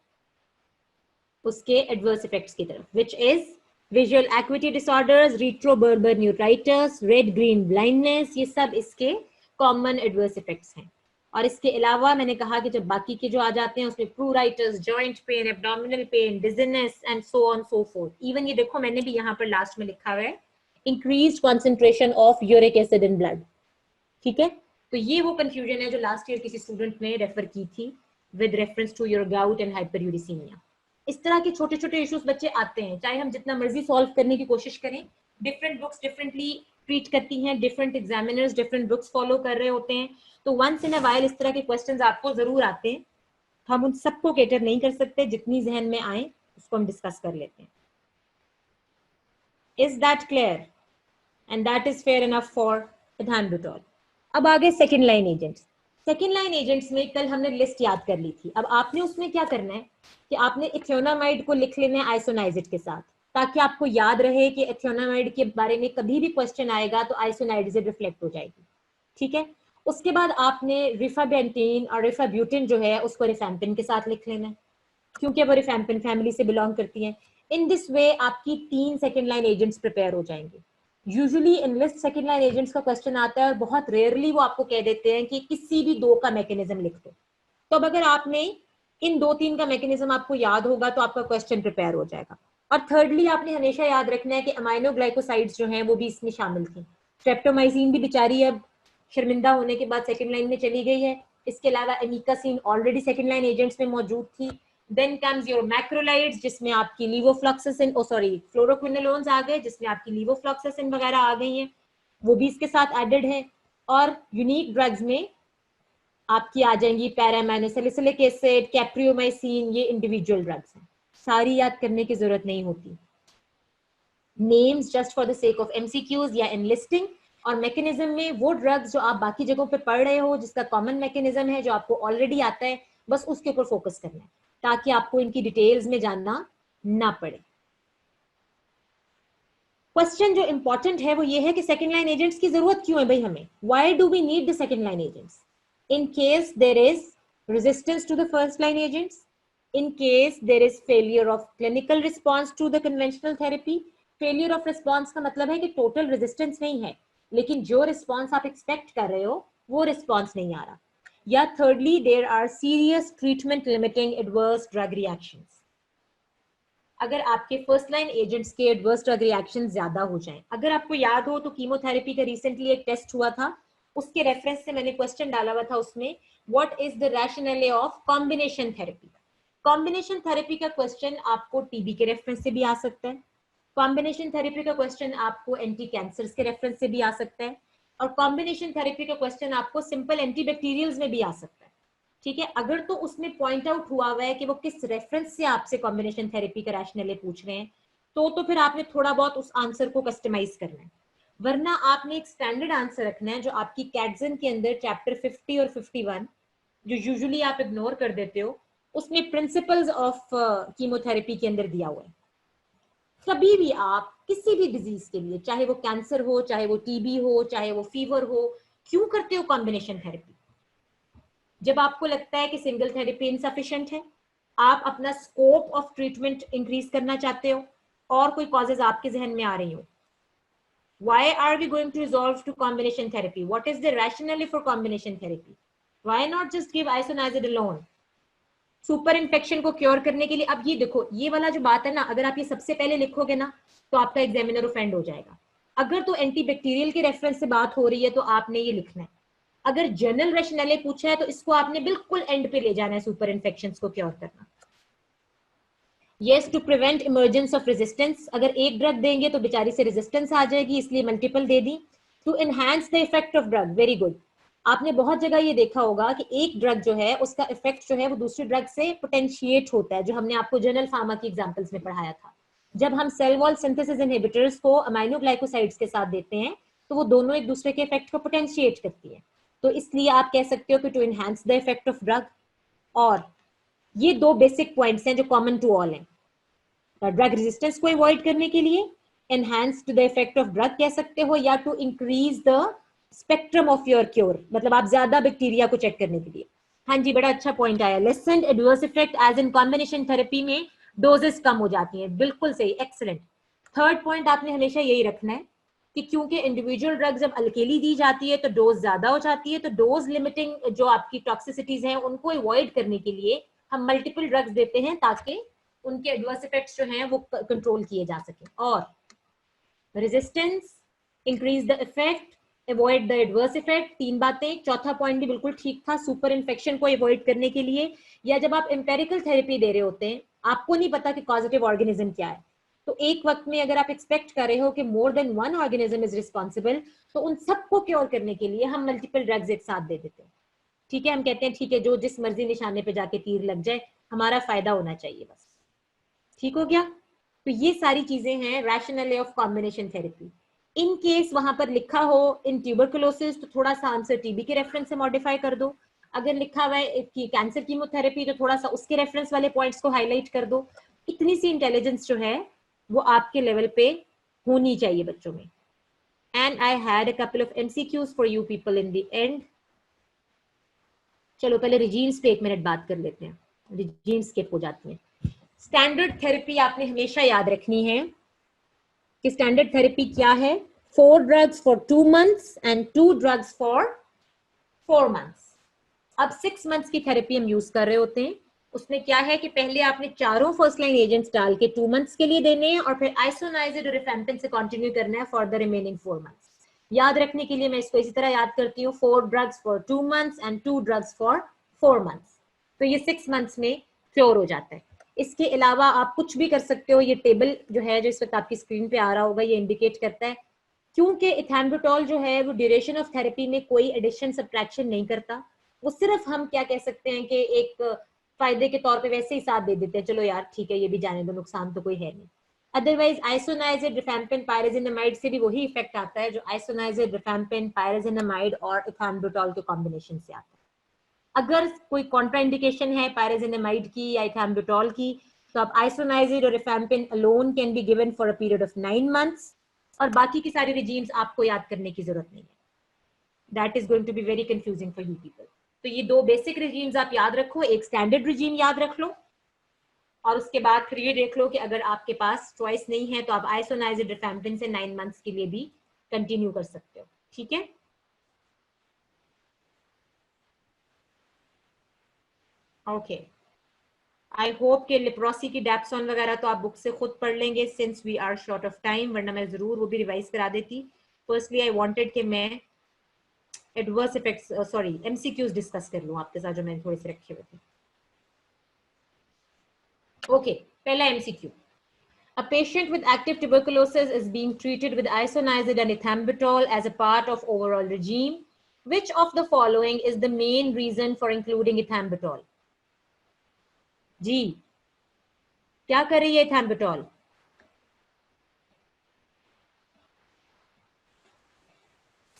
S1: उसके एडवर्स इफेक्ट्स की तरफ, which is visual acuity disorders, retrobulbar neuritis, red green blindness, ये सब इसके कॉमन एडवर्स इफेक्ट्स हैं। और इसके अलावा मैंने कहा कि जब बाकी के जो आ जाते हैं उसमें pruritus, joint pain, abdominal pain, dizziness and so on so fourth. Even ये देखो मैंने भी यहाँ पर लास्ट में लिखा हुआ है increased concentration of uric acid in blood. ठीक है, तो ये वो कंफ्यूजन है जो लास्ट ईयर किसी स्टूडेंट ने रेफर की थी with reference to your gout and hyperuricemia. इस तरह के छोटे छोटे इश्यूज बच्चे आते हैं, चाहे हम जितना मर्जी सॉल्व करने की कोशिश करें, डिफरेंट बुक्स डिफरेंटली ट्रीट करती हैं, different examiners different books follow कर रहे होते हैं, तो वंस इन अ वाइल इस तरह के क्वेश्चंस आपको जरूर आते हैं। हम उन सबको कैटर नहीं कर सकते, जितनी जहन में आए उसको हम डिस्कस कर लेते हैं। Is that clear? And that is fair enough for ethambutol. अब आगे second line agents. Second line agents में कल हमने लिस्ट याद कर ली थी। अब आपने उसमें क्या करना है कि आपने इथेनोनामाइड को लिख लेना है आइसोनाइजिड के साथ, ताकि आपको याद रहे कि इथेनोनामाइड के बारे में कभी भी क्वेश्चन आएगा तो आइसोनाइड से रिफ्लेक्ट हो जाएगी। ठीक है, उसके बाद आपने रिफाबेंटीन और रिफाब्यूटिन जो है उसको रिफैम्पिन के साथ लिख लेना है, क्योंकि वो रिफैम्पिन फैमिली से बिलोंग करती हैं। इन दिस वे आपकी 3 सेकेंड लाइन एजेंट्स प्रिपेयर हो जाएंगे। Usually enlist second line agents का क्वेश्चन आता है और बहुत रेयरली वो आपको कह देते हैं कि किसी भी 2 का मैकेनिज्म लिख दो। तो अब अगर आपने इन 2-3 का मैकेनिज्म आपको याद होगा तो आपका क्वेश्चन प्रिपेयर हो जाएगा। और थर्डली आपने हमेशा याद रखना है कि अमाइनोग्लाइकोसाइड्स जो हैं वो भी इसमें शामिल थी। स्ट्रेप्टोमाइसिन भी बेचारी अब शर्मिंदा होने के बाद सेकेंड लाइन में चली गई है। इसके अलावा amikacin already second line agents में मौजूद थी। देन कम्स योर मैक्रोलाइड्स जिसमें आपकी लीवोफ्लॉक्सासिन फ्लोरोक्विनोलोन्स आ गए, जिसमें आपकी लीवोफ्लॉक्सासिन वगैरह आ गई हैं, वो भी इसके साथ एडेड है। और यूनिक ड्रग्स में आपकी आ जाएंगी पैरामाइनोसैलिसिलिक एसिड, कैप्रियोमाइसिन, ये इंडिविजुअल ड्रग्स हैं, सारी याद करने की जरूरत नहीं होती। Names just for the sake of MCQs या एनलिस्टिंग। और मैकेनिज्म में वो ड्रग्स जो आप बाकी जगहों पे पढ़ रहे हो, जिसका कॉमन मैकेनिज्म है, जो आपको ऑलरेडी आता है, बस उसके ऊपर फोकस करना है, ताकि आपको इनकी डिटेल्स में जानना ना पड़े। क्वेश्चन जो इंपॉर्टेंट है वो ये है कि सेकेंड लाइन एजेंट्स की जरूरत क्यों है भाई हमें? Why do we need the second line agents? In case there is resistance to the first line agents, in case there is failure of clinical response to the conventional therapy। failure of response का मतलब है कि total resistance नहीं है, लेकिन जो response आप expect कर रहे हो वो response नहीं आ रहा। या thirdly there are serious treatment limiting adverse drug reactions। अगर आपके फर्स्ट लाइन एजेंट्स के एडवर्स ड्रग रिएक्शन ज्यादा हो जाएं, अगर आपको याद हो तो कीमोथेरेपी का रिसेंटली एक टेस्ट हुआ था, उसके रेफरेंस से मैंने क्वेश्चन डाला हुआ था उसमें what is the rationale of combination therapy. Combination therapy का क्वेश्चन आपको टीबी के रेफरेंस से भी आ सकता है, कॉम्बिनेशन थेरेपी का क्वेश्चन आपको एंटी कैंसर्स के रेफरेंस से भी आ सकता है, और कॉम्बिनेशन थेरेपी का क्वेश्चन आपको सिंपल एंटीबैक्टीरियल्स में भी आ सकता है। ठीक है, अगर तो उसमें पॉइंट आउट हुआ हुआ है कि वो किस रेफरेंस से आपसे कॉम्बिनेशन थेरेपी का रैशनले पूछ रहे हैं, तो फिर आपने थोड़ा बहुत उस आंसर को कस्टमाइज करना है, वरना आपने एक स्टैंडर्ड आंसर रखना है जो आपकी कैटजन के अंदर चैप्टर 50 और 51 जो यूजुअली आप इग्नोर कर देते हो, उसमें प्रिंसिपल्स ऑफ कीमोथेरेपी के अंदर दिया हुआ है। कभी भी आप किसी भी डिजीज के लिए, चाहे वो कैंसर हो, चाहे वो टीबी हो, चाहे वो फीवर हो, क्यों करते हो कॉम्बिनेशन थेरेपी? जब आपको लगता है कि सिंगल थेरेपी इनसफिशिएंट है, आप अपना स्कोप ऑफ ट्रीटमेंट इंक्रीज करना चाहते हो, और कोई कॉजेज आपके जहन में आ रही हो। Why are we going to resolve to combination therapy? What is the rationale for combination therapy? Why not just give isoniazid alone? Super infection को क्योर करने के लिए, अब ये देखो, ये वाला जो बात है ना, अगर आप ये सबसे पहले लिखोगे ना तो आपका एग्जामिनर ऑफेंड हो जाएगा। अगर तो एंटीबैक्टीरियल के रेफरेंस से बात हो रही है तो आपने ये लिखना है। अगर जनरल रैशनले पूछा है तो इसको आपने बिल्कुल एंड पे ले जाना है, सुपर इन्फेक्शंस को क्योर करना। Yes, to prevent emergence of resistance, अगर एक ड्रग देंगे तो बेचारी से रेजिस्टेंस आ जाएगी, इसलिए मल्टीपल दे दी। To enhance the effect of drug, very good. आपने बहुत जगह ये देखा होगा कि एक ड्रग जो है उसका इफेक्ट जो है वो दूसरी ड्रग से पोटेंशिएट होता है, जो हमने आपको जनरल फार्मा की एग्जांपल्स में पढ़ाया था। जब हम सेल वॉल सिंथेसिस इनहिबिटर्स को अमाइनोग्लाइकोसाइड्स के साथ देते हैं तो वो दोनों एक दूसरे के इफेक्ट को पोटेंशिएट करती है, तो इसलिए आप कह सकते हो कि to enhance the effect of drug. और ये दो बेसिक पॉइंट्स हैं जो कॉमन टू ऑल हैं। ड्रग रेजिस्टेंस को अवॉइड करने के लिए enhance to the effect of drug कह सकते हो, या to increase the spectrum of your cure, मतलब आप ज्यादा बैक्टीरिया को चेक करने के लिए। हाँ जी, बड़ा अच्छा पॉइंट आया। Lessened adverse effect as in combination therapy में डोजेस कम हो जाती हैं, बिल्कुल सही, एक्सीलेंट। थर्ड पॉइंट आपने हमेशा यही रखना है कि क्योंकि इंडिविजुअल ड्रग जब अकेली दी जाती है तो डोज ज्यादा हो जाती है, तो डोज लिमिटिंग जो आपकी टॉक्सिसिटीज हैं उनको अवॉइड करने के लिए हम मल्टीपल ड्रग्स देते हैं ताकि उनके एडवर्स इफेक्ट्स जो हैं वो कंट्रोल किए जा सके। और resistance, increase the effect, avoid the adverse effect, तीन बातें। चौथा पॉइंट भी बिल्कुल ठीक था, सुपर इन्फेक्शन को अवॉइड करने के लिए, या जब आप एम्पेरिकल थेरेपी दे रहे होते हैं, आपको नहीं पता कि कॉजेटिव ऑर्गेनिज्म क्या है, तो एक वक्त में अगर आप एक्सपेक्ट कर रहे हो कि more than one organism is responsible, तो उन सबको क्योर करने के लिए हम मल्टीपल ड्रग्स एक साथ दे देते हैं। ठीक है, हम कहते हैं ठीक है, जो जिस मर्जी निशाने पे जाके तीर लग जाए, हमारा फायदा होना चाहिए बस। ठीक हो गया? तो ये सारी चीजें हैं rationale of combination therapy. In case वहां पर लिखा हो इन ट्यूबरकुलोसिस, तो थोड़ा सा आंसर टीबी के रेफरेंस से मॉडिफाई कर दो। अगर लिखा हुआ है कि कैंसर कीमोथेरेपी, तो थोड़ा सा उसके रेफरेंस वाले पॉइंट्स को हाईलाइट कर दो। इतनी सी इंटेलिजेंस जो है वो आपके लेवल पे होनी चाहिए बच्चों में। And I had a couple of MCQs for you people in the end. चलो पहले रिजीम्स पे एक मिनट बात कर लेते हैं, रिजीम्स स्किप हो जाती हैं। स्टैंडर्ड थेरेपी आपने हमेशा याद रखनी है कि स्टैंडर्ड थेरेपी क्या है। 4 drugs for 2 months and 2 drugs for 4 months. अब 6 मंथ्स की थेरेपी हम यूज कर रहे होते हैं, उसमें क्या है कि पहले आपने चारों फर्स्ट लाइन एजेंट्स डाल के 2 मंथ्स के लिए देने हैं, और फिर आइसोनाइजिड और रिफेम्पिन से कंटिन्यू करना है फॉर द रिमेनिंग 4 मंथ्स। याद रखने के लिए मैं इसको इसी तरह याद करती हूँ, 4 drugs for 2 months and 2 drugs for 4 months. तो ये 6 मंथ्स में क्योर हो जाता है। इसके अलावा आप कुछ भी कर सकते हो। ये टेबल जो है, जो इस वक्त आपकी स्क्रीन पे आ रहा होगा, ये इंडिकेट करता है क्योंकि इथैम्ब्रोटॉल जो है वो ड्यूरेशन ऑफ थेरेपी में कोई एडिशन सब्ट्रैक्शन नहीं करता, वो सिर्फ हम क्या कह सकते हैं कि एक फायदे के तौर पे वैसे ही साथ दे देते हैं, चलो यार ठीक है ये भी जाने दो, नुकसान तो कोई है नहीं। अदरवाइज आइसोनाइजिड रिफैम्पिन पायराजिनामाइड से भी वही इफेक्ट आता है जो आइसोनाइजिड रिफैम्पिन पायराजिनामाइड और इथैम्ब्रोटॉल के कॉम्बिनेशन से आता है। अगर कोई कॉन्ट्राइंडिकेशन है पायराजिनामाइड की या इथैम्ब्रोटॉल की, तो आप आइसोनाइजिड और rifampin alone can be given for a period of 9 months, और बाकी की सारी रिजीम्स आपको याद करने की जरूरत नहीं है। That is going to be very confusing for you people. तो ये 2 बेसिक रिजीम्स आप याद रखो, एक स्टैंडर्ड रिजीम याद रख लो, और उसके बाद फिर ये देख लो कि अगर आपके पास चॉइस नहीं है तो आप आइसोनाइजिड रिफैम्पिन से 9 मंथ्स के लिए भी कंटिन्यू कर सकते हो। ठीक है, ओके। आई होप कि लेप्रोसी की डैप्सॉन वगैरह तो आप बुक से खुद पढ़ लेंगे since we are short of time, वरना मैं जरूर वो भी रिवाइज करा देती। फर्स्टली आई वांटेड कि मैं adverse effects, sorry MCQs discuss कर लूं आपके साथ जो मैंने थोड़े से रखे हुए थे। ओके, पहला MCQ. A patient with active tuberculosis is being treated with isoniazid and ethambutol as a part of overall regime. Which of the following is the main reason for including ethambutol? जी, क्या कर रही है ethambutol?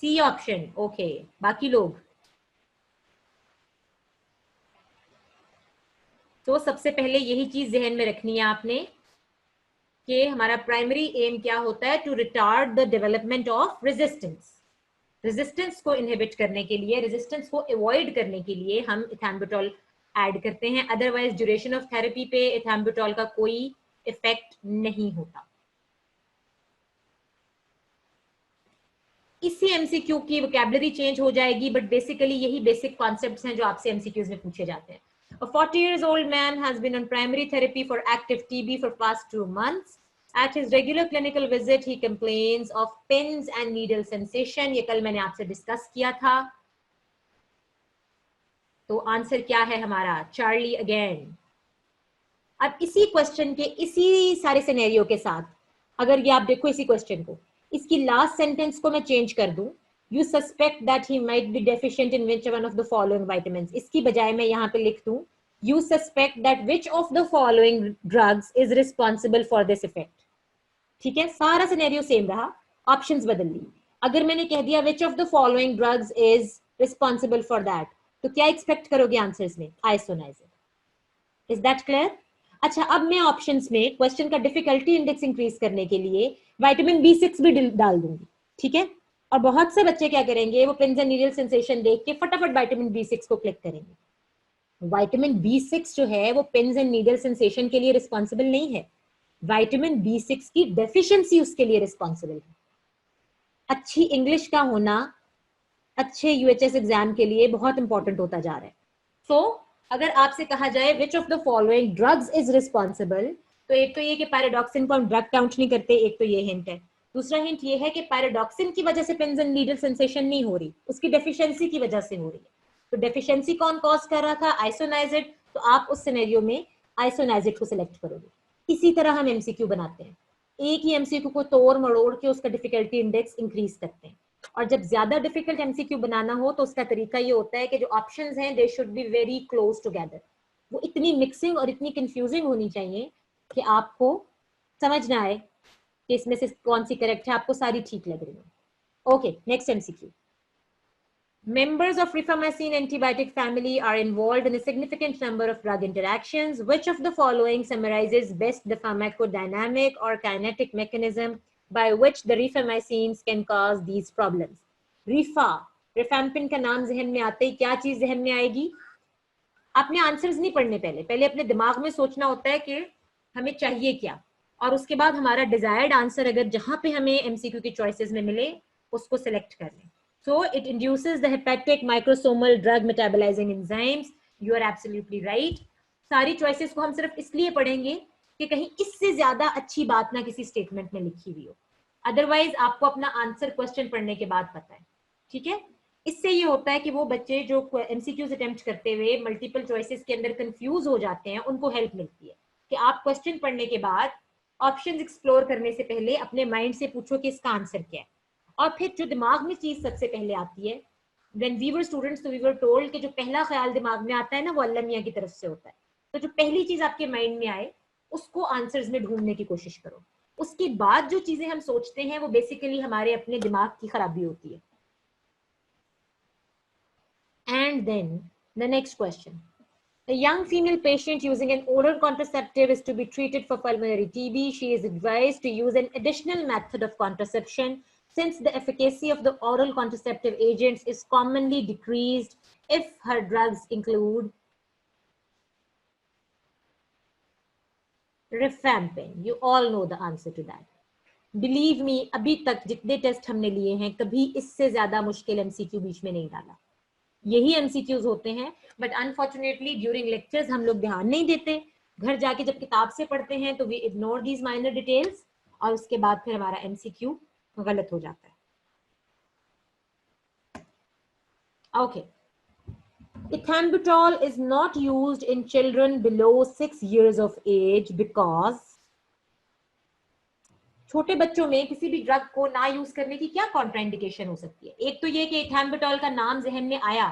S1: C option. ओके, बाकी लोग? तो सबसे पहले यही चीज जहन में रखनी है आपने कि हमारा प्राइमरी एम क्या होता है, to retard the development of resistance. Resistance को इनहिबिट करने के लिए, रेजिस्टेंस को अवॉइड करने के लिए हम इथैम्बुटोल ऐड करते हैं, अदरवाइज ड्यूरेशन ऑफ थेरेपी पे इथैम्बुटोल का कोई इफेक्ट नहीं होता। इसी एमसीक्यू की वोकैबुलरी चेंज हो जाएगी, बट बेसिकली यही बेसिक कॉन्सेप्ट्स हैं जो आपसे एमसीक्यूज में पूछे जाते हैं। A 40 years old man has been on primary therapy for active TB for past 2 months. At his regular clinical visit, he complains of pins and needle sensation. ये कल मैंने आपसे डिस्कस किया था। तो आंसर क्या है हमारा? Charlie again. अब इसी क्वेश्चन के इसी सारे सिनेरियो के साथ अगर ये आप देखो इसी क्वेश्चन को, इसकी लास्ट सेंटेंस को मैं चेंज कर दूं, you suspect that he might be deficient in which one of the following vitamins, इसकी बजाय मैं यहाँ पे लिख दूं, you suspect that which of the following drugs is responsible for this effect. ठीक है, सारा सिनेरियो सेम रहा, ऑप्शंस बदल ली। अगर मैंने कह दिया which of the following drugs is responsible for that, तो क्या एक्सपेक्ट करोगे आंसर्स में? आइसोनाइजिन। Is that clear? अच्छा, अब मैं ऑप्शंस में क्वेश्चन का डिफिकल्टी इंडेक्स इंक्रीज करने के लिए विटामिन B6 भी डाल दूंगी। ठीक है, और बहुत से बच्चे क्या करेंगे, वो पिंस एंड नीडल सेंसेशन देख के फटाफट विटामिन B6 को क्लिक करेंगे। विटामिन B6 जो है वो पिंस एंड नीडल सेंसेशन के लिए रिस्पॉन्सिबल नहीं है, विटामिन B6 की डेफिशिएंसी उसके लिए रिस्पॉन्सिबल है। अच्छी इंग्लिश का होना अच्छे यूएचएस एग्जाम के लिए बहुत इंपॉर्टेंट होता जा रहा है। सो अगर आपसे कहा जाए विच of the following drugs is responsible, तो एक तो ये कि पैराडॉक्सिन को हम ड्रग काउंट नहीं करते, एक तो ये हिंट है। दूसरा हिंट ये है कि पैराडॉक्सिन की वजह से पिंस एंड नीडल सेंसेशन नहीं हो रही, उसकी डेफिशिएंसी की वजह से हो रही है। तो डेफिशिएंसी कौन कॉज कर रहा था? आइसोनाइजिड। तो आप उस सिनेरियो में आइसोनाइजिड को सिलेक्ट करोगे। इसी तरह हम एमसीक्यू बनाते हैं, एक ही एमसीक्यू को तोड़ मरोड़ के उसका डिफिकल्टी इंडेक्स इंक्रीज करते हैं। और जब ज्यादा डिफिकल्ट एमसीक्यू बनाना हो तो उसका तरीका ये होता है कि जो ऑप्शंस हैं they should be very close together. वो इतनी मिक्सिंग और इतनी कंफ्यूजिंग होनी चाहिए कि आपको समझ ना आए कि इसमें से कौन सी करेक्ट है, आपको सारी ठीक लग रही है। Okay, next MCQ. Members of rifamycin antibiotic family are involved in a significant number of drug interactions. Which of the following summarizes best the pharmacodynamic or kinetic mechanism by which the rifamycins can cause these problems? Rifampin का नाम जहन में आते ही क्या चीज जहन में आएगी? आपने आंसर्स नहीं पढ़ने, पहले अपने दिमाग में सोचना होता है कि हमें चाहिए क्या, और उसके बाद हमारा डिजायर्ड आंसर अगर जहां पे हमें एमसीक्यू की चॉइसेस में मिले उसको सिलेक्ट कर लें। So it induces the hepatic microsomal drug metabolizing enzymes. You are absolutely right. सारी choices को हम सिर्फ इसलिए पढ़ेंगे कि कहीं इससे ज्यादा अच्छी बात ना किसी स्टेटमेंट में लिखी हुई हो, अदरवाइज आपको अपना आंसर क्वेश्चन पढ़ने के बाद पता है। ठीक है, इससे ये होता है कि वो बच्चे जो एमसीक्यूज अटेम्प्ट करते हुए मल्टीपल चॉइसेस के अंदर कंफ्यूज हो जाते हैं, उनको हेल्प मिलती है कि आप क्वेश्चन पढ़ने के बाद ऑप्शंस एक्सप्लोर करने से पहले अपने माइंड से पूछो कि इसका आंसर क्या है, और फिर जो दिमाग में चीज सबसे पहले आती है, when we were students तो we were told कि जो पहला ख्याल दिमाग में आता है ना वो अल्लाह मियां की तरफ से होता है। तो जो पहली चीज आपके माइंड में आए उसको आंसर्स में ढूंढने की कोशिश करो, उसके बाद जो चीजें हम सोचते हैं वो बेसिकली हमारे अपने दिमाग की खराबी होती है। And then the next question. A young female patient using an oral contraceptive is to be treated for pulmonary TB. She is advised to use an additional method of contraception since the efficacy of the oral contraceptive agents is commonly decreased if her drugs include rifampin. You all know the answer to that. Believe me, अभी तक जितने टेस्ट हमने लिए हैं कभी इससे ज्यादा मुश्किल एमसीक्यू बीच में नहीं डाला। यही एमसीक्यूज होते हैं, बट अनफॉर्चुनेटली ड्यूरिंग लेक्चर्स हम लोग ध्यान नहीं देते। घर जाके जब किताब से पढ़ते हैं तो we ignore these minor details, और उसके बाद फिर हमारा एमसीक्यू गलत हो जाता है। Okay. Ethambutol is not used in children below 6 years of age because छोटे बच्चों में किसी भी ड्रग को ना यूज करने की क्या कॉन्ट्राइंडिकेशन हो सकती है? एक तो ये कि इथैम्बुटॉल का नाम जहन में आया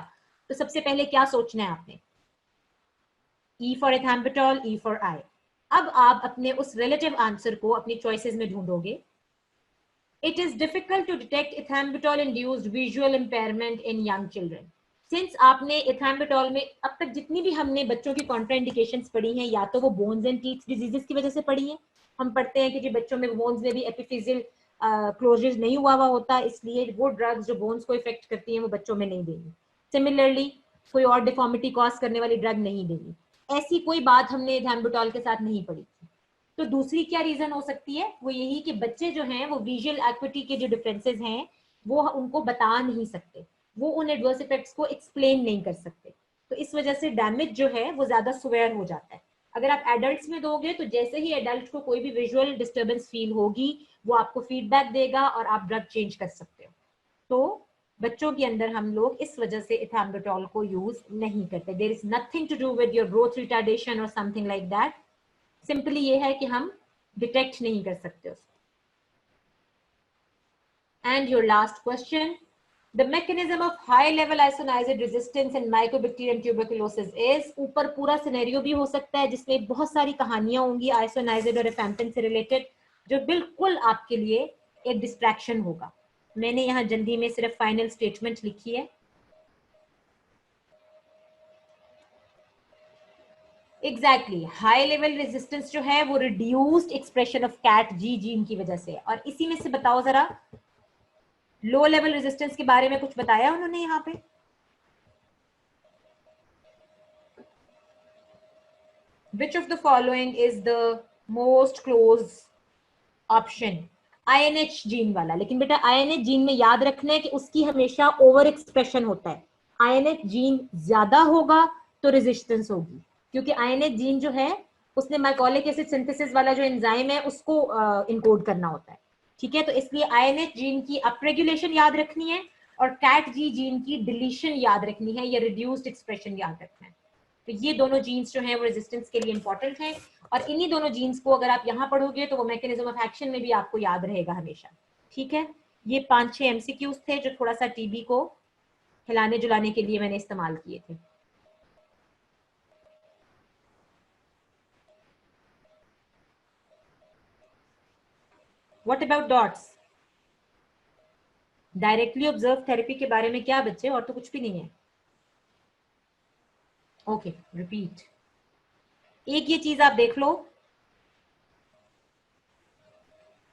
S1: तो सबसे पहले क्या सोचना है आपने? E for ethambutol, E for eye. अब आप अपने उस रिलेटिव आंसर को अपनी चॉइसेस में ढूंढोगे। It is difficult to detect ethambutol-induced visual impairment in young children. Since आपने ethambutol में अब तक जितनी भी हमने बच्चों की कॉन्ट्राइंडिकेशंस पढ़ी हैं, या तो वो बोन्स एंड टीथ डिजीजेस की वजह से पढ़ी हैं। हम पढ़ते हैं कि जो बच्चों में बोन्स में भी एपिफिजियल क्लोजर्स नहीं हुआ होता, इसलिए वो ड्रग्स जो बोन्स को इफेक्ट करती हैं वो बच्चों में नहीं देनी। सिमिलरली कोई और डिफॉर्मिटी कॉज करने वाली ड्रग नहीं देनी। ऐसी कोई बात हमने ethambutol के साथ नहीं पढ़ी थी। तो दूसरी क्या रीजन हो सकती है? वो यही कि बच्चे जो हैं वो विजुअल एक्विटी के जो डिफरेंसेस हैं वो उनको बता नहीं सकते, वो उन एडवर्स इफेक्ट्स को एक्सप्लेन नहीं कर सकते, तो इस वजह से डैमेज जो है वो ज्यादा सुवेयर हो जाता है। अगर आप एडल्ट्स में दोगे तो जैसे ही एडल्ट को कोई भी विजुअल डिस्टर्बेंस फील होगी वो आपको फीडबैक देगा और आप ड्रग चेंज कर सकते हो। तो बच्चों के अंदर हम लोग इस वजह से इथैम्बुटॉल को यूज नहीं करते। There is nothing to do with your growth retardation और समथिंग लाइक दैट। सिंपली ये है कि हम डिटेक्ट नहीं कर सकते उसको। And your last question, the mechanism of high level isoniazid resistance in mycobacterium tuberculosis is. ऊपर पूरा सिनेरियो भी हो सकता है जिसमें बहुत सारी कहानियां होंगी आइसोनाइजिड और रिफैम्पिन से रिलेटेड, जो बिल्कुल आपके लिए एक डिस्ट्रैक्शन होगा। मैंने यहाँ जल्दी में सिर्फ फाइनल स्टेटमेंट लिखी है। एग्जैक्टली हाई लेवल रेजिस्टेंस जो है वो reduced expression of kat G gene की वजह से। और इसी में से बताओ जरा, लो लेवल रेजिस्टेंस के बारे में कुछ बताया उन्होंने यहाँ पे? Which of the following is the most close option? INH gene वाला। लेकिन बेटा INH जीन में याद रखना है कि उसकी हमेशा ओवर एक्सप्रेशन होता है। INH जीन ज्यादा होगा तो रेजिस्टेंस होगी, क्योंकि INH जीन जो है उसने माइकोलिक एसिड सिंथेसिस वाला जो एंजाइम है उसको इनकोड करना होता है। ठीक है, तो इसलिए INH जीन की अपरेगुलेशन याद रखनी है और कैट जी जीन की डिलीशन याद रखनी है या रिड्यूस्ड एक्सप्रेशन याद रखना है। तो ये दोनों जीन्स जो है वो रेजिस्टेंस के लिए इंपॉर्टेंट हैं, और इन्हीं दोनों जीन्स को अगर आप यहाँ पढ़ोगे तो वो मैकेनिज्म ऑफ एक्शन में भी आपको याद रहेगा हमेशा। ठीक है, ये 5-6 एमसीक्यूज थे जो थोड़ा सा टीबी को हिलाने जुलाने के लिए मैंने इस्तेमाल किए थे। What about dots? Directly observe therapy के बारे में क्या बच्चे? और तो कुछ भी नहीं है। Okay, repeat. एक ये चीज आप देख लो,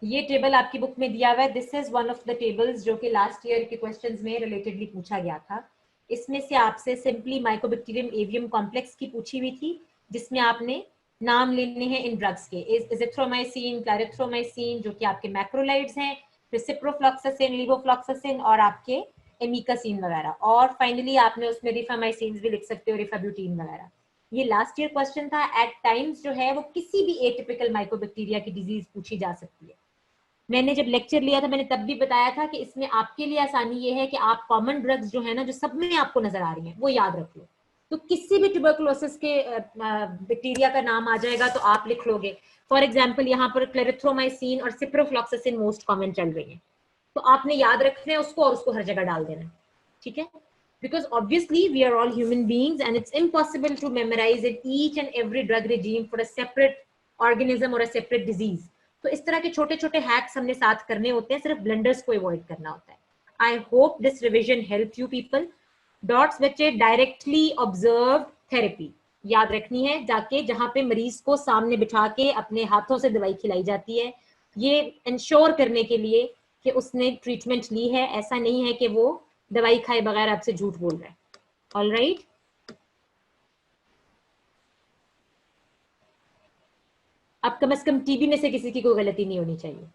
S1: ये टेबल आपकी बुक में दिया हुआ है। This is one of the tables जो कि लास्ट ईयर के क्वेश्चंस में रिलेटेडली पूछा गया था। इसमें से आपसे सिंपली माइकोबैक्टीरियम एवियम कॉम्प्लेक्स की पूछी हुई थी, जिसमें आपने नाम लेने हैं इन ड्रग्स के। एजिथ्रोमाइसिन, क्लैरिथ्रोमाइसिन जो कि आपके मैक्रोलाइड्स हैं, फिर सिप्रोफ्लॉक्सासिन, लीवोफ्लॉक्सासिन और आपके एमिकासिन वगैरह, और फाइनली आपने उसमें रिफामाइसिन भी लिख सकते हो, रिफाब्यूटिन वगैरह। ये लास्ट ईयर क्वेश्चन था। एट टाइम्स जो है वो किसी भी एटिपिकल माइकोबैक्टीरिया की डिजीज पूछी जा सकती है। मैंने जब लेक्चर लिया था मैंने तब भी बताया था कि इसमें आपके लिए आसानी ये है कि आप कॉमन ड्रग्स जो है ना, जो सब में आपको नजर आ रही हैं, वो याद रख लो। तो किसी भी ट्यूबरकुलोसिस के बैक्टीरिया का नाम आ जाएगा तो आप लिख लोगे। फॉर एग्जांपल यहाँ पर क्लेरिथ्रोमाइसिन और सिप्रोफ्लॉक्सासिन मोस्ट कॉमन चल रही है, तो आपने याद रखना है उसको और उसको हर जगह डाल देना। ठीक है, because obviously we are all human beings and it's impossible to memorize in each and every drug regime for a separate organism or a separate disease. तो इस तरह के छोटे छोटे हैक्स हमने साथ करने होते हैं, सिर्फ ब्लंडर्स को अवॉइड करना होता है। I hope this revision help you people. Dots बच्चे, डायरेक्टली ऑब्जर्व थेरेपी याद रखनी है, जाके जहां पे मरीज को सामने बिठा के अपने हाथों से दवाई खिलाई जाती है, ये इंश्योर करने के लिए कि उसने ट्रीटमेंट ली है। ऐसा नहीं है कि वो दवाई खाए बगैर आपसे झूठ बोल रहा है। ऑल राइट, अब कम से कम टीबी में से किसी की कोई गलती नहीं होनी चाहिए।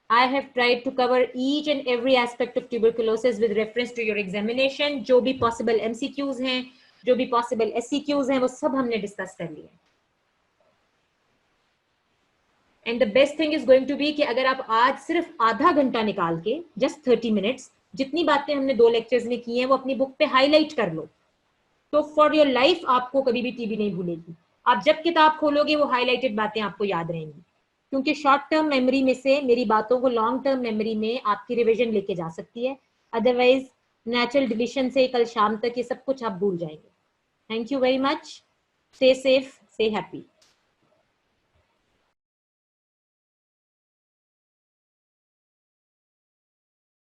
S1: I have tried to cover each and every aspect of tuberculosis with reference to your examination. जो भी possible MCQs हैं, जो भी possible SCQs हैं, वो सब हमने डिस्कस कर लिए। And the best thing is going to be कि अगर आप आज सिर्फ आधा घंटा निकाल के, जस्ट 30 मिनट्स, जितनी बातें हमने 2 लेक्चर्स में की हैं वो अपनी बुक पे हाईलाइट कर लो, तो फॉर योर लाइफ आपको कभी भी टीबी नहीं भूलेगी। आप जब किताब खोलोगे वो हाईलाइटेड बातें आपको याद रहेंगी, क्योंकि शॉर्ट टर्म मेमोरी में से मेरी बातों को लॉन्ग टर्म मेमोरी में आपकी रिवीजन लेके जा सकती है, अदरवाइज नेचुरल डिलीशन से कल शाम तक ये सब कुछ आप भूल जाएंगे। Thank you very much, stay safe, stay happy.